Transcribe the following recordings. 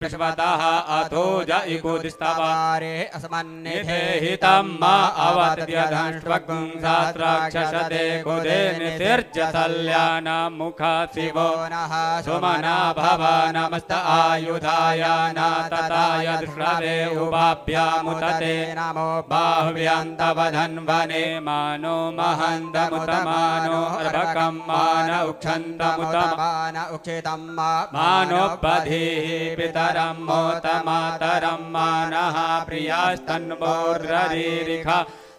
प्रश्वतः अथो जयिकुदिस्तवारे अस्मन्निधे हितं मा अवत्यधंष्वगुं सहस्राक्षसते कुदे नितिर्जसल्यानामुखा शिवो नः सुमना भव नमस्त आयुधाय नातताय दृष्णवे उभाभ्यामुतते नमो बाह्व्यन्तवधन्वने मानो महन्तमुतमानो अर्भकं मान उक्षन्तमुतमान उक्षितं मानोपधीः पितरं मोतमातरं मानः प्रियास्तन्मोर्ररीरिखा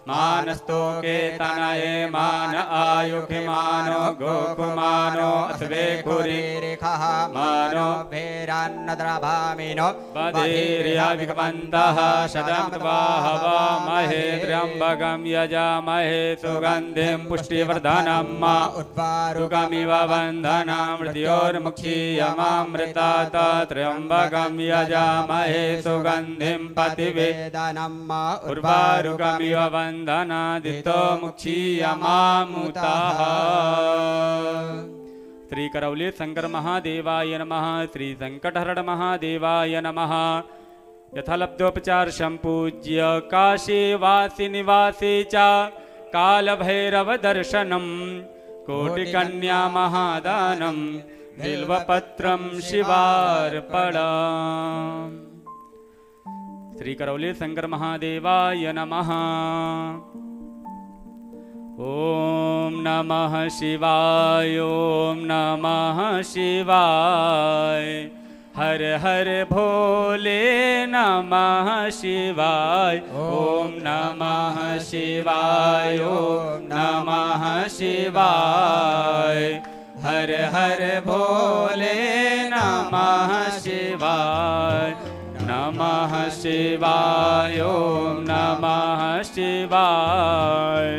मानस्तोके तनये मान आयुखिमानो गोकुमानो अस्वेकुरीरिखः मानो भीरान्नद्रभामिनो बधिर्यभिगमन्तः शतमत्वाहवामहे त्र्यम्बकं यजामहे सुगन्धिं पुष्टिवर्धनं मा उद्वारुकमिव बन्धना मृत्योर्मुक्षीयमामृतात् त्र्यम्बकं यजामहे सुगन्धिं पतिवेदनं मा उर्वारुकमिव बन्धनादितो मुक्षीयमामुतः। श्री करौली शंकर महादेवाय नमः। श्री संकटहरण महादेवाय नमः। यथालब्धोपचार संपूज्य काशी वासी निवासी च कालभैरव दर्शनम कोटिकन्या महादानम बिल्वपत्रम शिवार्पणम्। श्री करौली शंकर महादेवाय नमः। ओम नमः शिवाय ओम नमः शिवाय हर हर भोले नमः शिवाय ओम नमः शिवाय ओम नमः शिवाय हर हर भोले नमः शिवाय नमः शिवाय ओम नमः शिवाय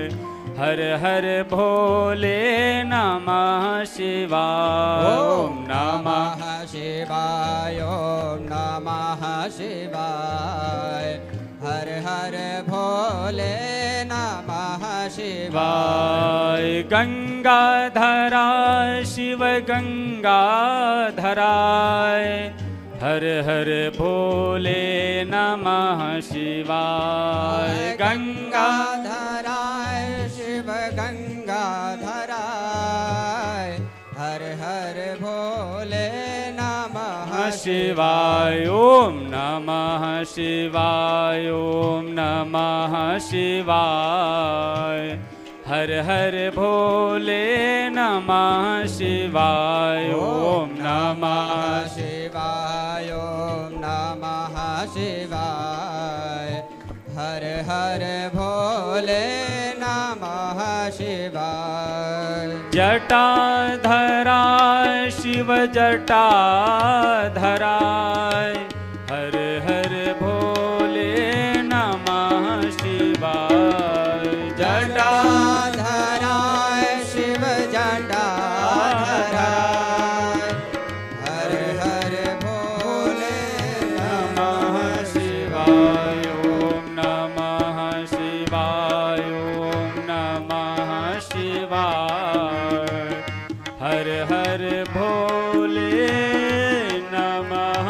हर हर भोले नमः शिवाय ओम नमः शिवाय ओम नमः शिवाय हर हर भोले नमः शिवाय। गंगाधरा शिव गंगाधराय हर हर भोले नमः शिवाय। गंगाधराय शिव गंगाधराय हर हर भोले नमः शिवाय ओम नमः शिवाय ओम नमः शिवाय हर हर भोले नमः शिवाय ओम नमः शिवाय ओम नमः शिवाय हर हर भोले नमः शिवाय। जटाधरा शिव जटाधराय हर हर भोले नमः शिवाय। जटाधराय शिव जटाधराय हर हर भोले नमः शिवाय ओम नमः शिवाय ओम नमः शिवाय हर हर भोले नमः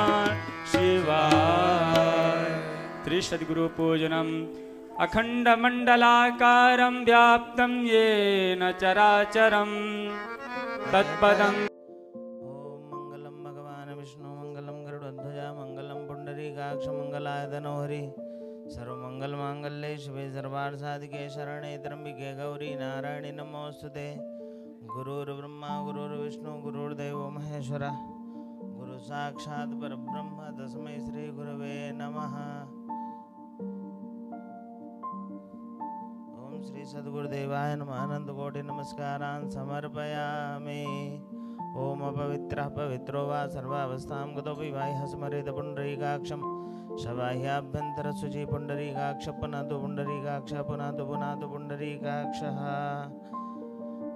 शिवाय। श्री सद्गुरु पूजनम अखंड मंडलाकारं व्याप्तं येन चराचरं तत्पदं। ओम मंगलम भगवान विष्णु मंगलम गरुड़ध्वज मंगलम पुंडरीकाक्ष मंगलाय धनोहरि सर्वमंगल मांगल्ये शिवे सर्वार्थ साधिके शरणे त्र्यंबिके गौरी नारायणी नमोस्तुते। गुरुर्ब्रह्मा गुरुर्विष्णु गुरुर्देवो महेश्वरा गुरु साक्षात् परब्रह्म तस्मै श्री गुरवे नमः। ओम श्री सद्गुरुदेवाय नमः। अनंत कोटि नमस्कारान् समर्पयामि। ओम अपवित्रः पवित्रो वा सर्वावस्थां गतोऽपि बाह्यः स्मरेत पुण्डरीकाक्षं शबाह्याभ्यन्तरशुचि पुण्डरीकाक्ष पुनातु पुण्डरीकाक्ष पुनातु पुनातु पुण्डरीकाक्षः।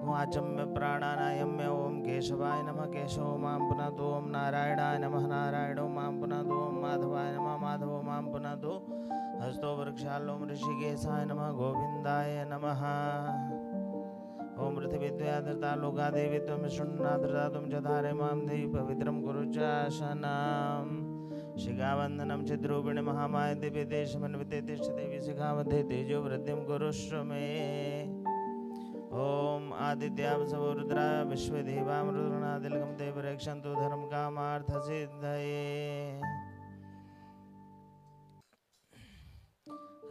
वाचम्य प्राणानायम्य ओम केशवाय नमः केशव मां पुनातु ओम नारायणाय नमः नारायणो मां पुनातु ओम माधवाय नमः माधवो मां पुनातु हस्तो वृक्षालो ऋषिकेशाय नमः गोविंदाय नमः। ओम पृथिवीद्वयाधृता लोका देवी त्वं शृण्णाधृता त्वं च धारे मां देवी पवित्रं कुरु च शासनं शिखावन्दनं चिद्रूपिणि महामाय दिव्य देशमन्विते तिष्ठते विशिखामध्ये तेजो वृद्धिं कुरुष्व मे। ओम आदित्यावसवो रुद्रा विश्वदेवां रुद्रनादिलकं ते रक्षन्तु धर्मकामार्थसिद्धये।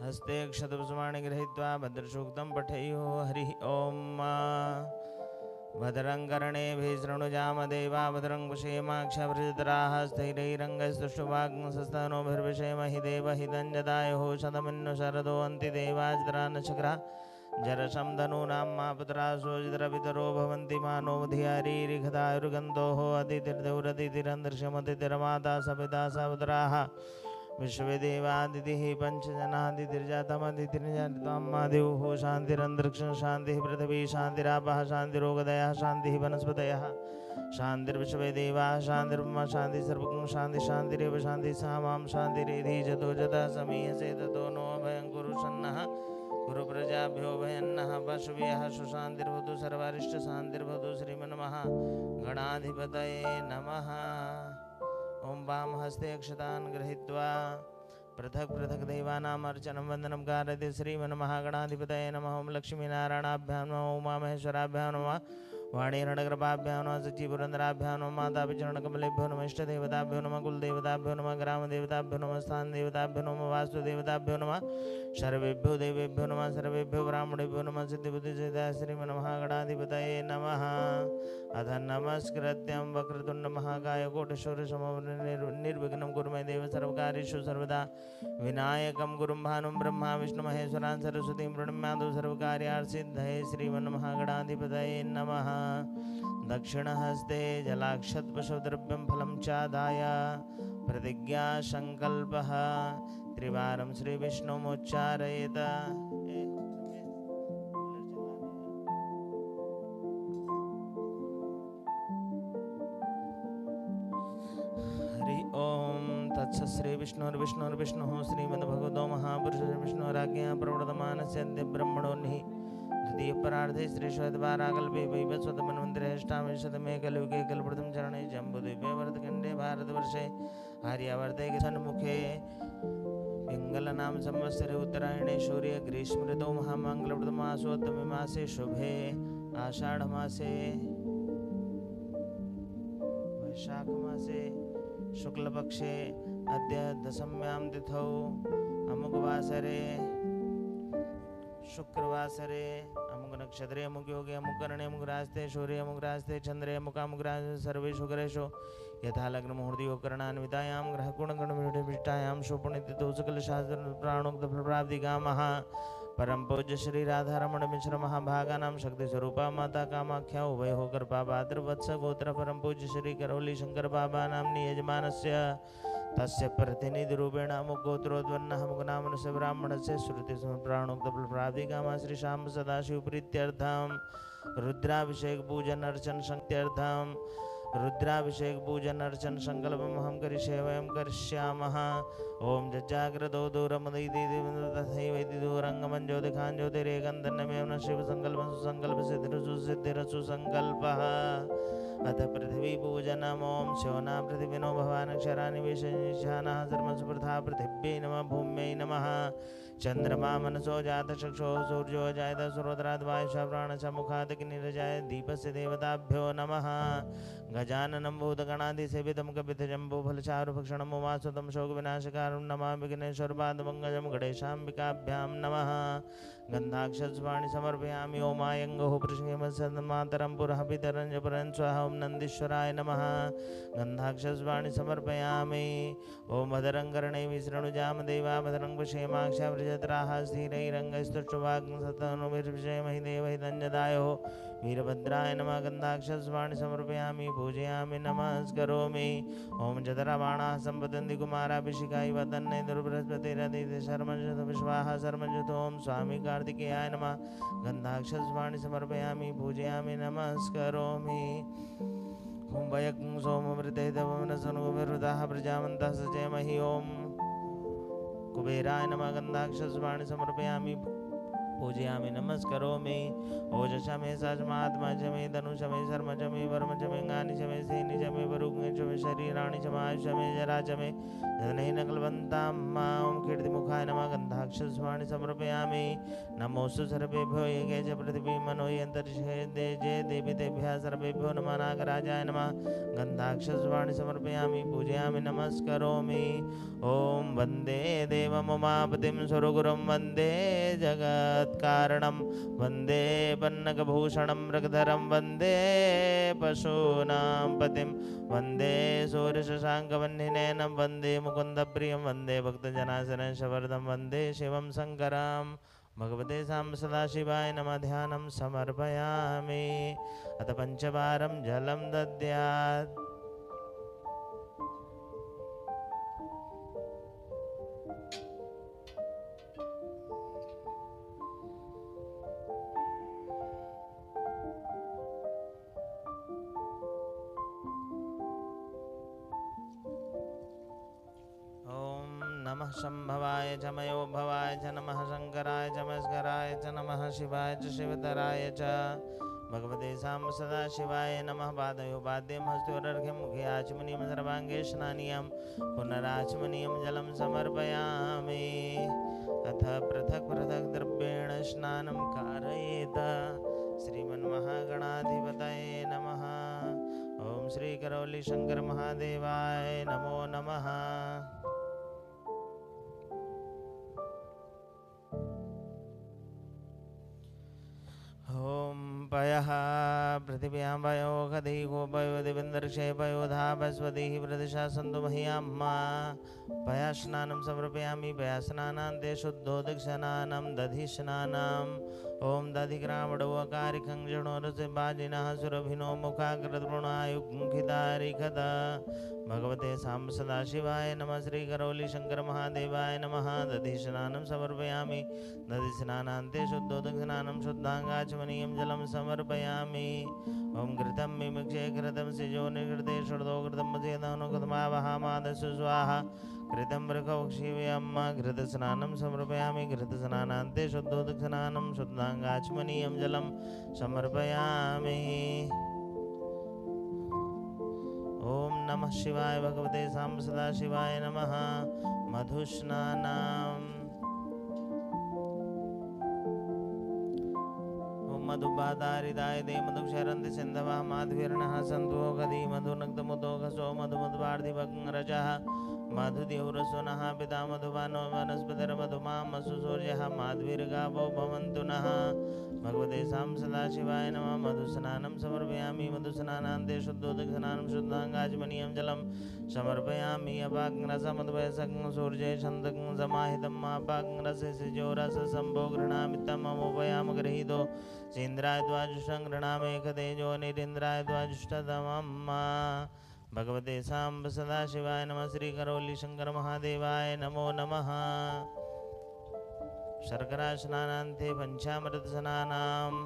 हस्ते क्षतपुष्पाणि गृहीत्वा भद्रसूक्तं पठेयुः। हरिः ओम। भद्रं कर्णेभिः शृणुयामदेवा भद्रं कुशेमाक्षभृजत्राः स्थिरैरङ्गैस्तुष्टुवाग्नसस्तनोभिर्विषेमहि देवहितं जदायुः शतमिन्नु शरदो अन्ति देवाजरा नचक्रा जरशं धनूनां मा पुत्रासो जिद्रपितरो भवन्ति मानो धियारीरिघदायुर्गन्धोः अतिथिर्देवरतिथिरन्दर्शमतिथिर्माता सपिता सपुत्राः विश्वदेवादितिः पञ्चजनादितिर्जातमदितिर्जातमादिवुः शान्तिरन्तरिक्षं शान्तिः पृथिवी शान्तिरापः शान्तिरोगदयः शान्तिः वनस्पतयः शान्तिर्विश्वदेवाः शान्तिर्ब्रह्म शान्तिः सर्वगं शान्तिः शान्तिरेव शान्तिः सामां शान्तिरेधि जतो जतः समीहसे ततो नो अभयं कुरु सन्नः गुरु प्रजाभ्यो भयन्नः पशुभ्यः सुशान्तिर्भवतु सर्वारिष्टशान्तिर्भवतु श्रीमन्मः गणाधिपतये नमः। ओम वाम हस्ते अक्षतान् गृहीत्वा पृथक पृथक देवानाम् अर्चनं वन्दनं कारयति श्रीमन्महागणाधिपतये नमः। ओम लक्ष्मीनारायणाभ्यां नमः। उमामहेश्वराभ्यां नमः। वाणीरणकृपाभ्यां नमः। सच्चिपुरन्दराभ्यां नमः। मातापितृचरणकमलेभ्यो नमः। इष्टदेवताभ्यो नमः। कुलदेवताभ्यो नमः। ग्रामदेवताभ्यो नमः। स्थानदेवताभ्यो नमः। वास्तुदेवताभ्यो नमः। सर्वेभ्यो देवेभ्यो नमः। सर्वेभ्यो ब्राह्मणेभ्यो नमः। सिद्धिबुद्धिसिद्धाय श्रीमन्महागणाधिपतये नमः। अथ नमस्कृत्यं वक्रतुण्डमहाकाय कोटिसूर्यसमप्रभा निर्विघ्नं कुरु मे देव सर्वकार्येषु सर्वदा विनायकं गुरुं भानुं ब्रह्मा विष्णुमहेश्वरान् सरस्वतीं प्रणम्यादौ सर्वकार्यार्थसिद्धये श्रीमन्महागणाधिपतये नमः। दक्षिणहस्ते जलाक्षतपशुद्रव्यं फलं चादाय प्रतिज्ञासङ्कल्पः त्रिवारं श्रीविष्णुमुच्चारयेत्। श्री विष्णुर्विष्णुर्विष्णुः श्रीमद्भगवतो महापुरुषो विष्णुराज्ञया प्रवर्तमानस्य ब्रह्मणोन्हि द्वितीयपरार्धे श्रीश्वेतवाराकल्पे वैवस्वतमन्वन्तरेष्टाविंशतमे कलियुगे कल्पप्रथम चरणे जम्बूद्वीपे भरतखण्डे भारतवर्षे आर्यावर्ते सन्मुखे पिङ्गलनाम संवत्सरे उत्तरायणे सूर्य ग्रीष्म ऋतौ महामङ्गलप्रदमासोत्तमे मासे शुभे आषाढ़मासे वैशाख मासे शुक्लपक्षे अद्य दशम्यां तिथौ अमुकवासरे शुक्रवासरे अमुक नक्षत्रे अमुक योगे अमुक कर्णे अमुक रास्ते सूर्य अमुक रास्ते चंद्रे अमुकामुक रास्ते सर्वेषु ग्रहेषु यथा लग्न मुहूर्तयो करणान्वितायां ग्रहगुणगणविष्टायां शोभनितिथौ सकलशास्त्र प्राणोक्त फलप्राप्तिकामः। परम पूज्य श्री राधा रमण मिश्र महाभागानां शक्ति स्वरूपा माता कामाख्या उभय होकर पात्र वत्स गोत्र परम पूज्य श्री करौली शंकर बाबा नामनी यजमानस्य तस्य प्रतिनिधि रूपेण अमुक गोत्रोद्वन्नः अमुक नामनस्य ब्राह्मणस्य श्रुति प्राणोक्त फलप्राप्तिकामः। श्री श्याम सदाशिव प्रीत्यर्थं रुद्राभिषेक पूजन अर्चन शक्त्यर्थं रुद्राभिषेक पूजन अर्चन संकल्पम हम करिष्ये वयं करिष्यामः। ओम जज्जाग्रतो दूरमदैति दूरंगमं ज्योतिखां ज्योतिरेकन्दन्नमेव न शिव संकल्पं सुसंकल्प सिद्धिरसु संकल्पः। अथ पृथ्वी पूजनम्। ओम शोना पृथिविनो भवानक्षराणि विशेषानः सर्वसुप्रथा पृथिव्यै नमः भूम्यै नमः। चंद्रमा मनसो जात चक्षो सूर्यो जायत सुरोधरात् वायुषा प्राणश मुखात् अग्निर्जाय दीपस्य देवताभ्यो नमः। गजाननं भूतगणाधिसेवितं कपितजम्बूफलचारुभक्षणम् उमासुतं शोकविनाशकारं नमामि विघ्नेश्वरपादपङ्कजं गणेशाम्बिकाभ्यां नमः। गन्धाक्षस्वाणि समर्पयामि। ओमायङ्गो पृष्ठिमसन्मातरं पुरः पितरं च परं स्वः। ओं नन्दीश्वराय नमः। गन्धाक्षस्वाणि समर्पयामि। ओं भद्रं कर्णेभिः शृणुयाम देवा भद्रं पश्येमाक्षाः वृजत्राः स्थिरैरङ्गैस्तुष्टुवाग्निसतनुभिर्विषेमहि देवहितं जदायुः। वीरभद्राय नमः। गन्धाक्षस्वाणि समर्पयामि पूजयामि नमस्करोमि। ओम जतराबाणाः सम्पतन्ति कुमाराभिषेकाय वदन्ने दुर्बृहस्पतिरदिति शर्मजत विश्वाः शर्मजत। ओम स्वामी कार्तिकेयाय नमः। गन्धाक्षस्वाणि समर्पयामि पूजयामि नमस्करोमि। ओम वयं सोमवृते तवनसनुभिरुदाः प्रजावन्तः सचेमहि। ओम कुबेराय नमः। गन्धाक्षस्वाणि समर्पयामि पूजयामि नमस्करोमि ओजसा मे सजमात्मा च मे धनुष मे शर्म च मे वर्म च मे गानि च मे सेनि च मे वरुग्नि च मे शरीराणि च मे आयुष मे जरा च मे जनैः नकलवन्तां मां कीर्तिमुखाय नमः गन्धाक्षस्वाणि समर्पयामि नमोऽस्तु सर्वेभ्यो ये च पृथिवी मनो यन्तरिक्षे देजे देवी तेभ्यः सर्वेभ्यो नमः नागराजाय नमः गन्धाक्षस्वाणि समर्पयामि पूजयामि नमस्करोमि ॐ वन्दे देवमुमापतिं सुरगुरुं वन्दे जगत्कारणं वन्दे पन्नगभूषणं मृगधरं वन्दे पशूनां पतिं वन्दे सूर्यशशाङ्कवह्निनयनं वन्दे मुकुन्दप्रियं वन्दे भक्तजनाशनशवर्धं वन्दे शिवं शङ्करं भगवते साम्ब सदाशिवाय नमः ध्यानं समर्पयामि अथ पञ्चवारं जलं दद्यात् नमः शंभवाय च मयोभवाय च नमः शंकराय च मस्कराय च नमः शिवाय च शिवतराय च भगवते साम्ब सदाशिवाय नमः पादयो पाद्यं हस्तोरर्घ्यं मुखे आचमनीयं सर्वाङ्गे स्नानीयं पुनराचमनीयं जलं समर्पयामि अथ पृथक् पृथक् द्रव्येण स्नानं कारयेत श्रीमन्महागणाधिपतये नमः ओम श्री करौली शंकर महादेवाय नमो नमः ओम पयः पृथिव्यां पयो खदी गोपयो दिविन्दर्षे पयो धापस्वतिः प्रदिशा सन्तु मह्यम्मा पया स्नानं समर्पयामि पया स्नानान्ते शुद्धोदकस्नानं दधि स्नानम् ओम दधिग्रामडवकारिकं जणोरसिबाजिनः सुरभिनो मुखाग्रद्रुणायुग्मुखितारिखद भगवते साम्ब सदाशिवाय नमः श्री करौली शंकर महादेवाय नमः दधि स्नानं समर्पयामि दधि स्नानान्ते शुद्धोदकस्नानं शुद्धाङ्गाचमनीयं जलं समर्पयामि ओम घृतं मिमिक्षे घृतं सिजो निघृते शुद्धो घृतं मसेदनो घृतमावहामादस्सु स्वाहा घृतं मृगौक्षीव्यम्मा घृतस्नानं समर्पयामि घृतस्नानान्ते शुद्धोदकस्नानं शुद्धाङ्गाचमनीयं जलं समर्पयामि ओम नमः शिवाय भगवते साम्ब सदाशिवाय नमः मधुस्नानम् मधुबादारिदाय दे मधुक्षरन्ति सिन्धवः माध्वीर्णः सन्तो गदी मधुनग्धमुदोघसो मधुमध्वार्धिभग्रजः मधुदेवरसुनः पिता मधुबानो वनस्पतिर्मधुमामसु सूर्यः माध्वीर्गावो भवन्तु नः भगवते साम्ब सदाशिवाय नमः मधुस्नानं समर्पयामि मधुस्नानान्ते शुद्धोदकस्नानं शुद्धाङ्गाचमनीयं जलं समर्पयामि अपाग्रसमद्वयसं सूर्ये छन्दकं समाहितं मापाग्रससिजोरससम्भो गृह्णामि तममुपयाम गृहीतो सेन्द्राय द्वाजुष्टं गृह्णामेकतेजो निरीन्द्राय द्वाजुष्टतमं भगवते साम्ब सदाशिवाय नमः श्री करौली शंकर महादेवाय नमो नमः शर्करा स्नानान्ते पंचामृत स्नानाम्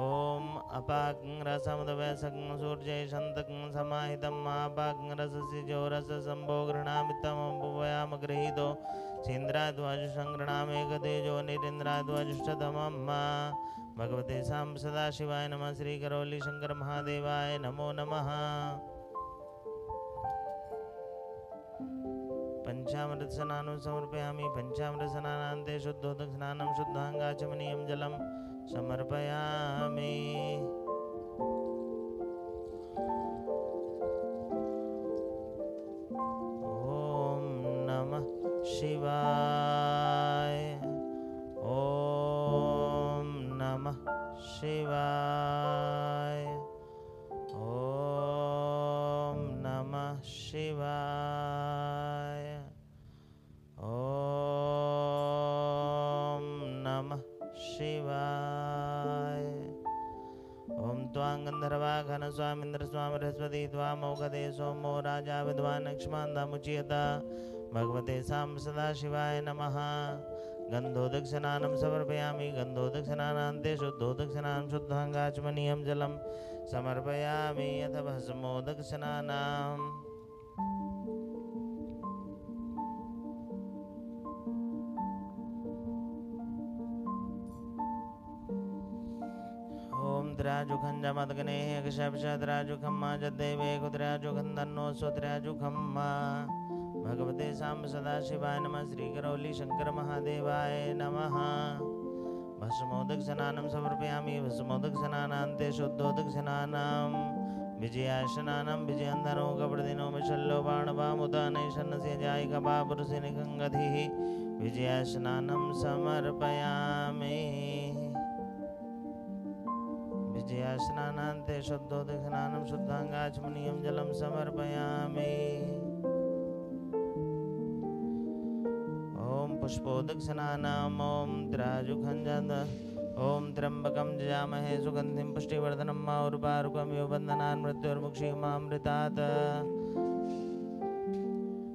ओम अपाग्रसमद्वयसं सूर्ये छन्दकं समाहितं मापाग्रससिजोरससम्भो गृह्णामि तममुपयाम गृहीतो सेन्द्राय द्वाजुष्टं गृह्णामेकतेजो निरीन्द्राय द्वाजुष्टतमं भगवते साम्ब सदाशिवाय नमः श्री करौली शंकर महादेवाय नमो नमः पंचामृत स्नानं समर्पयामि पंचामृत स्नानान्ते शुद्धोदकस्नानं शुद्धाङ्गाचमनीयं जलं समर्पयामि ओम नमः शिवाय ओम नमः शिवाय ओम नमः शिवाय ओम नमः शिवाय ओम त्वां गन्धर्वा घनस्वामिन्द्र स्वामी बृहस्पति त्वामौघदे सोमो राजा विद्वान् लक्ष्मणमुच्यत भगवते साम्ब सदाशिवाय नमः गन्धोदकस्नानं समर्पयामि गन्धोदकस्नानान्ते शुद्धोदकस्नानं शुद्धाङ्गाचमनीयं जलं समर्पयामि अथ भस्मोदकस्नानम् कुद्राजुखं जमदग्ने यक्षपशद्राजुखं जद्देवे कुद्राजुखं तन्नो स्वद्राजुखं भगवते साम्ब सदाशिवाय नमः। श्री करौली शंकर महादेवाय नमः। भस्मोदक स्नानं समर्पयामि। भस्मोदक स्नानान्ते शुद्धोदक स्नानं विजयाशनानं विजयन्धनो कपड़दिनो मिशल्लो बाणवामुदानै शन्नस्य जायिका पुरुषनिखङ्गधिः विजयाशनानं समर्पयामि। विजयास्नानान्ते शुद्धोदक स्नानं शुद्धाङ्गाचमनीयं जलं समर्पयामि। ओम पुष्पोदक स्नानाम ओम द्राजुखंजन ओम त्र्यंबकं जजामहे सुगंधिं पुष्टिवर्धनम् उर्वारुकं यो बन्धनान् मृत्युर्मुक्षीमामृतात्।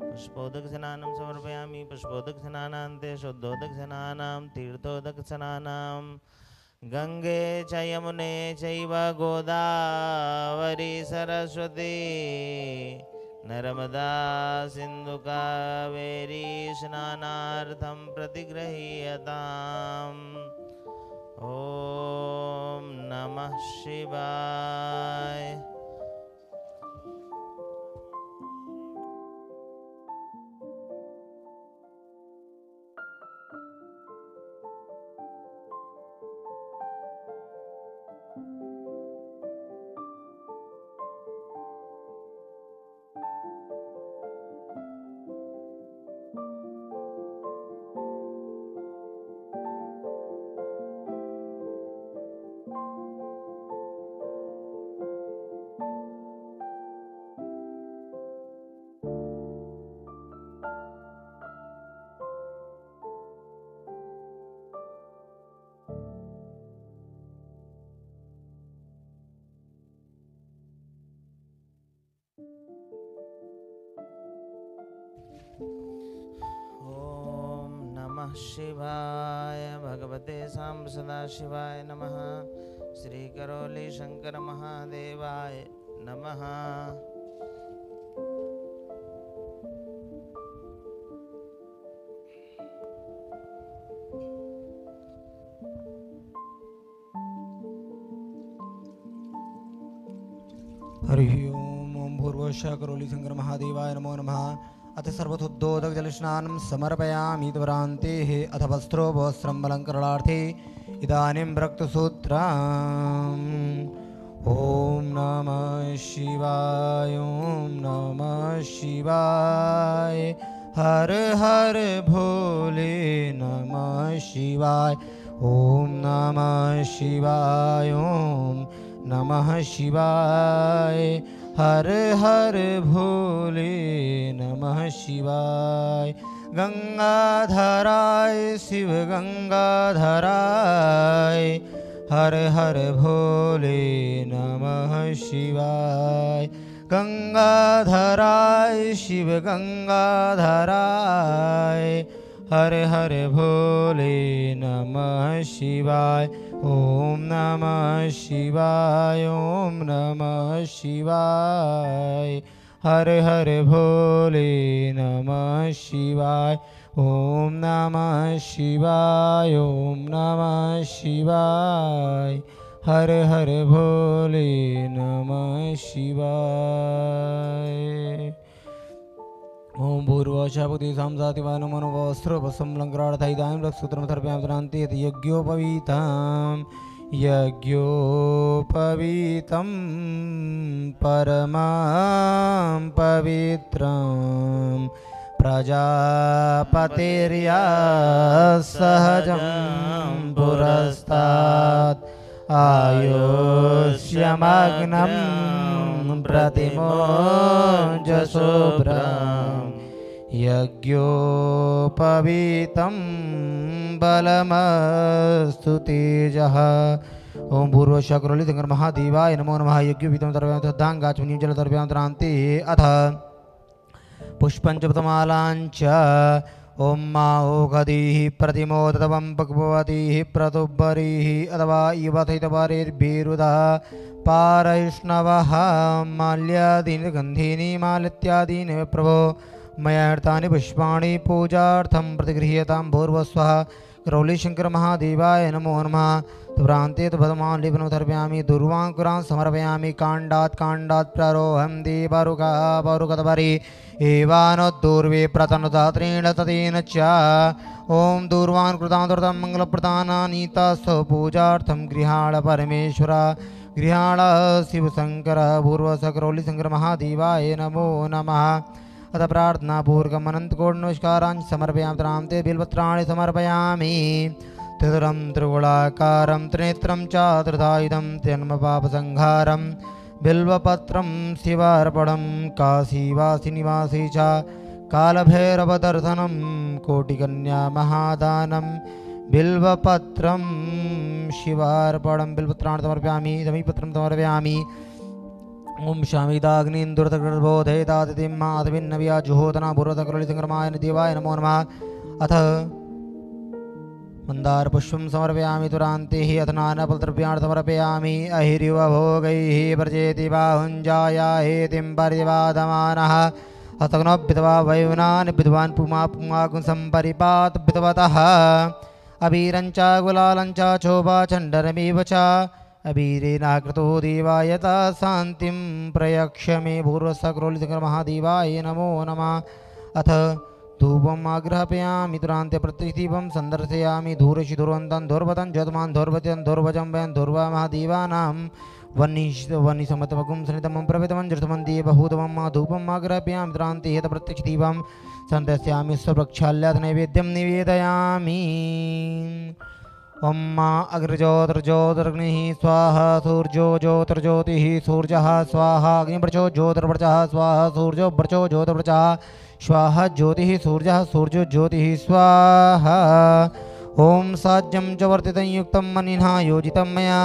पुष्पोदक स्नानं समर्पयामि। पुष्पोदक स्नानान्ते शुद्धोदक स्नानं तीर्थोदक स्नानं गंगे च यमुने चैव गोदावरी सरस्वती नर्मदा सिंधु कावेरी स्नानार्थं प्रतिगृह्यताम्। ओम नमः शिवाय। ओम नमः शिवाय। भगवते साम्ब सदाशिवाय नमः। श्री करौली शंकर महादेवाय नमः। हरि ओम भूर्भुवस्सुः करौली शंकर महादेवाय नमो नमः। अथ सर्वथोद्योदक जलस्नानं समर्पयामि त्वरान्तेः अथ वस्त्रो वस्त्रम् अलङ्करणार्थे इदानीं रक्तसूत्रम्। ॐ नमः शिवाय ॐ नमः शिवाय हर हर भोले नमः शिवाय ॐ नमः शिवाय ॐ नमः शिवाय हर हर भोले नमः शिवाय। गंगाधराय शिव गंगाधराय हर हर भोले नमः शिवाय। गंगाधराय शिव गंगाधराय हर हर भोले नमः शिवाय। ओम नमः शिवाय ओम नमः शिवाय हर हर भोले नमः शिवाय। ओम नमः शिवाय ओम नमः शिवाय हर हर भोले नमः शिवाय। ओम भूर्भुवस्सुः संजातिवाय नमो नमः। वस्त्रोपसंलङ्करार्थं इदानीं रक्तसूत्रं समर्पयामि त्वरान्ते यत् यज्ञोपवीतं यज्ञोपवीतं परमां पवित्रं प्रजापतिर्या सहजं पुरस्तात् आयुष्यमग्नं प्रतिमोजशुभ्रम् यज्ञोपवीतं बलमस्तु तेजः। ओम भूर्भुवस्सुः करौली शंकर महादेवाय नमो नमः। यज्ञोपवीतं तर्पयामि तद्धाङ्गाचमनीयं जलतर्पयामि त्वरान्ते अथ पुष्पञ्चपतमालाञ्च ओम माओघदीः प्रतिमोदतवं भगवतीः प्रतुब्बरीः अथवा युवथितपरेर्भिरुदः पारैष्णवः माल्यादीनि गन्धीनि मालित्यादीनि प्रभो मया हृतानि पुष्पाणि पूजार्थं प्रतिगृह्यतां। भूर्भुवस्सुः करौली शंकर महादेवाय नमो नमः भ्रांते तो भदमान लिपन तर्पयामि दुर्वांकुरां समर्पयामि कांडात् प्रारोहं दीपारुकतपरि एवानुदूर्वे प्रतनुदात्रेण ततेन च ओम दूर्वान् कृतां दुर्तं मंगलप्रदानानीतास्तव पूजार्थं गृहाण परमेश्वर गृहाण शिवशंकर पूर्वसकरौली शंकर महादेवाय नमो नमः अथ प्रार्थना पूर्वकम् अनंतकोटि नमस्कारान् समर्पयामि त्रान्ते बिल्वत्राणि समर्पयामि त्रिदुरं त्रिगुणाकारं त्रिनेत्रं च त्रिधायुधं जन्मपापसंहारं बिल्वपत्रं शिवार्पणं काशीवासिनिवासी च कालभैरवदर्शनं कोटिकन्या महादानं बिल्वपत्रं शिवार्पणं बिल्वपत्राणि समर्पयामि समीपत्रं समर्पयामि ओम शामिदाग्निन्दुरतगर्भोधयतातिथिं माधविन्नव्या जुहोतना पूर्वतकरौलीशङ्करमाय देवाय नमो नमः अथ मन्दारपुष्पं समर्पयामि तुरान्ते हि अथ नानाफलद्रव्याणि समर्पयामि अहिरिवभोगैः व्रजेति बाहुञ्जाया हेतिं परिवादमानः अतग्नोभितवा वैवनान् विद्वान् पुमापुमागुं सम्परिपात विद्वतः अबीरञ्च गुलालञ्च चोपाचण्डरमेव च अबीरेनाकृतो देवायता शान्तिं प्रयक्ष मे पूर्वसकरौलीशङ्करमहादेवाय नमो नमः अथ धूपम् आग्रहपयामि तुरान्ते प्रतिदीपं सन्दर्शयामि धूरशि धुर्वन्तं धुर्वतं ज्योतमान् धुर्वतं धुर्वजं वयं धुर्वमहादेवानां वह्निसमतमकुं सनितमं प्रवितमं जृतमन्ति बहुतमं धूपम् आग्रहपयामि तुरान्ते यत् प्रत्यक्षदीपं सन्दर्शयामि स्वप्रक्षाल्यात् नैवेद्यं निवेदयामि ओम अग्रज्योतिर्ज्योतिर्ग्निः स्वाहा सूर्यो ज्योतिर्ज्योतिः सूर्यः स्वाहा अग्निवर्चो ज्योतिर्वर्चः स्वाहा सूर्यो वर्चो ज्योतिर्वर्चः स्वाहा ज्योतिः सूर्यः सूर्यो ज्योतिः स्वाहा ओम साज्यं च वर्तितं युक्तं मनिना योजितं मया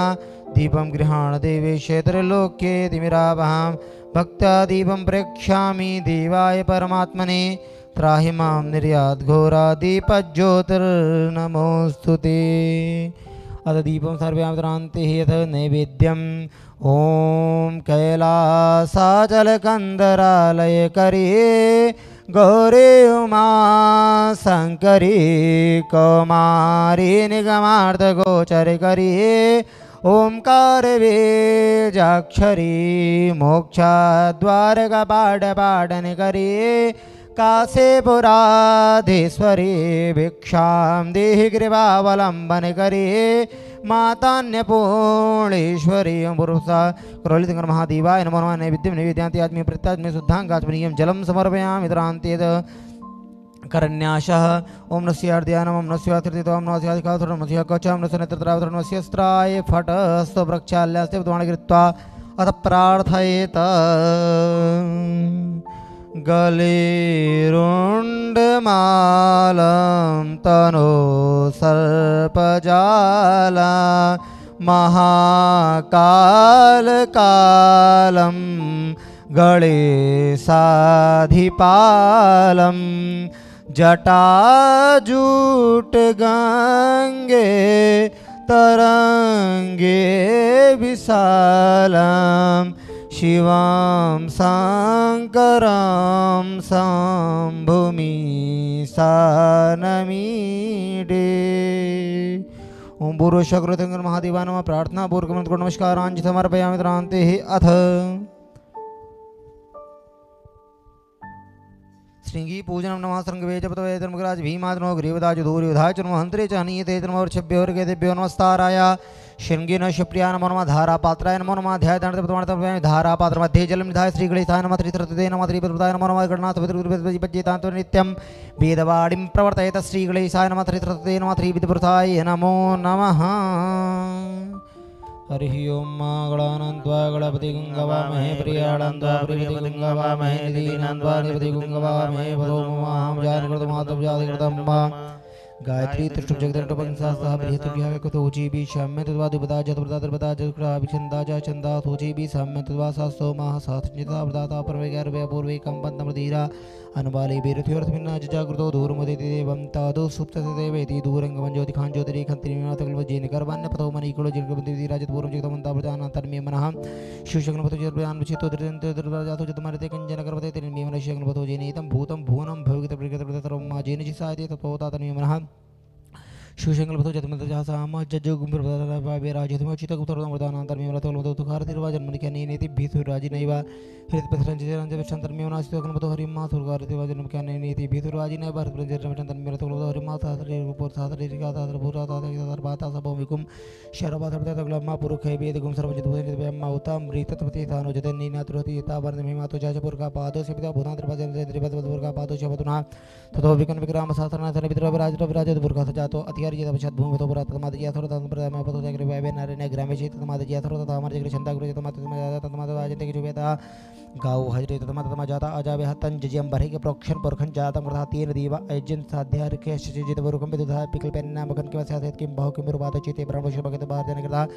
दीपं गृहाण देवेश त्रिलोक्ये तिमिरावहां भक्त्या दीपं प्रेक्ष्यामि देवाय परमात्मने त्राहि मां निर्याद्घोरादीपज्योतिर्नमोऽस्तुते अथ दीपं सर्वयामि तुरान्ते यथ नैवेद्यम् ॐ कैलासाचलकन्दरालयकरी गौरी उमा शङ्करी कौमारी निगमार्धगोचरकरी ओंकार वेजाक्षरी मोक्षद्वारकपाटपाटन करी काशीपुराधीश्वरी भिक्षां देहि कृपावलम्बन करी मातान्यपूर्णेश्वरी पुरुषा करौलीशङ्कर महादेवाय नमो नमः नैवेद्यं निवेदयामि आत्मीय प्रत्यात्म्य शुद्धाङ्गात्मनीयं जलं समर्पयामि तरान्तेत करन्याशः ओम नस्यार्ध्याय नमः नमः त्रिदितोम नमः स्याधिकाधुरं नमः कवचं नमः नेत्रत्रावधुरं नमः स्त्राय फटस्तु प्रक्षाल्यास्ते विद्वान् कृत्वा अथ प्रार्थयेत गलेरुण्डमालं तनो सर्पजाला महाकालकालं गणेशाधिपालं जटाजूट गंगे तरंगे विशालं शिवं शंकरं शंभुमि सानमीडे ओम पूर्वशक्रतंकर महादेवाय नमः प्रार्थना पूर्वक नमस्कारांजलि समर्पयामि तरान्ते अथ श्रृंगी पूजनम नमः श्रृंगवेज पतवे धर्मराज भीमादनो ग्रीवदाज धूर्योधाय च नमः हंत्रे च हनीयते नमः वर्षभ्यो वर्गेभ्यो नमस्ताराय श्रृंगी न शिवप्रिया नमो नमः धारापात्राय नमो नमः ध्याय दण्डपतमाणतमः धारापात्र मध्ये जलं निधाय श्रीगणेशाय नमः त्रित्रते नमः त्रिपदाय नमो नमः गणनाथ विद्युपज्जेतान्तो नित्यं वेदवाणीं प्रवर्तयेत श्रीगणेशाय नमः त्रित्रते नमः त्रिविधपुरुषाय नमो नमः हरिः ओम गणानन्त्वा गणपति गंगवामहे प्रियाणन्त्वा प्रियपति गंगवामहे निधीनन्त्वा निपति गंगवामहे भरो मां जानकृतमातु जातिकृतं मां गायत्री त्रिष्टुप जगदण्डपंसासः बृहत्याः कुतोजी भी शाम्य तद्वा दुपदा जतप्रदा तर्पदा जत्क्रा अभिछन्दा च छन्दा थोजी भी साम्य तद्वा सा सोमाः साथञ्चिता प्रदाता परमेकार्वय पूर्वे कंपन्तमधीरा अनुबाले बीरथ्योर्थमिन्ना जागृतो दूरमुदिति देवं तादो सुप्तदेवेति दूरंगमं ज्योतिखां ज्योतिरेखन्तिनिनाथकल्पजेनिकर्वण्यपतो मणिकुलो जिनकबन्ति राजतपूर्वं जगतमन्ता प्रजानां तन्मे मनः शिवशक्नपतो जर्पयान्विचितो दृजन्तो जतमरते कञ्जनकर्वते तन्मे मनः शिवशक्नपतो जेनेतं भूतं भुवनं भवितप्रकृतप्रतरं मा जेनचिसायते तत्त्वता तन्मे मनः शिवशंकर बतो जतमत जहासाम जज्जो गुंबर बदला बाबे राजतम चिता गुप्तर मर्दानांतर में तो लतो तुखार तिरवा जन्म के नीति भीतु राजी नैवा हृत पथरंज रंज विचंतर में नासितो कन बतो हरिमा सुरगार तिरवा जन्म के नीति भीतु राजी नै भारत रंज रंजन में तो लतो हरिमा सासरे ऊपर सासरे का सासरे भूरा सासरे बाता सब विकुम शरबा तबता तगलमा पुरुष है वेद गुम सर्वजित भूजन ब्रह्मा उतम रीतत्वति तानो जतन नीना तुरति तावर में मातो जाजपुर का पादो से पिता भूतांतर भजन त्रिपदपुर का पादो शबतुना ततो विकन विक्राम शास्त्रना सन पितर राज का सजातो अतिहारी जत पश्चात भूमि तो पुरा तमाद जिया थोर तम प्रदा में पतो जगरे वायवे नारण्य ग्रामे चित तमाद जिया थोर तमार जगरे छंदा गुरु तमाद तमाद वाजते के जुबेता गाव हजरे तमाद तमा जाता अजाबे हतन जजियम बरहि के प्रोक्षण परखन जाता मृदा तीन दीवा एजन साध्यार के जित वरुकम बिदुधा पिकल पेन नाम मगन के साथ के बहु के मुरबाद चिते ब्रह्म शबगत बाहर जन करता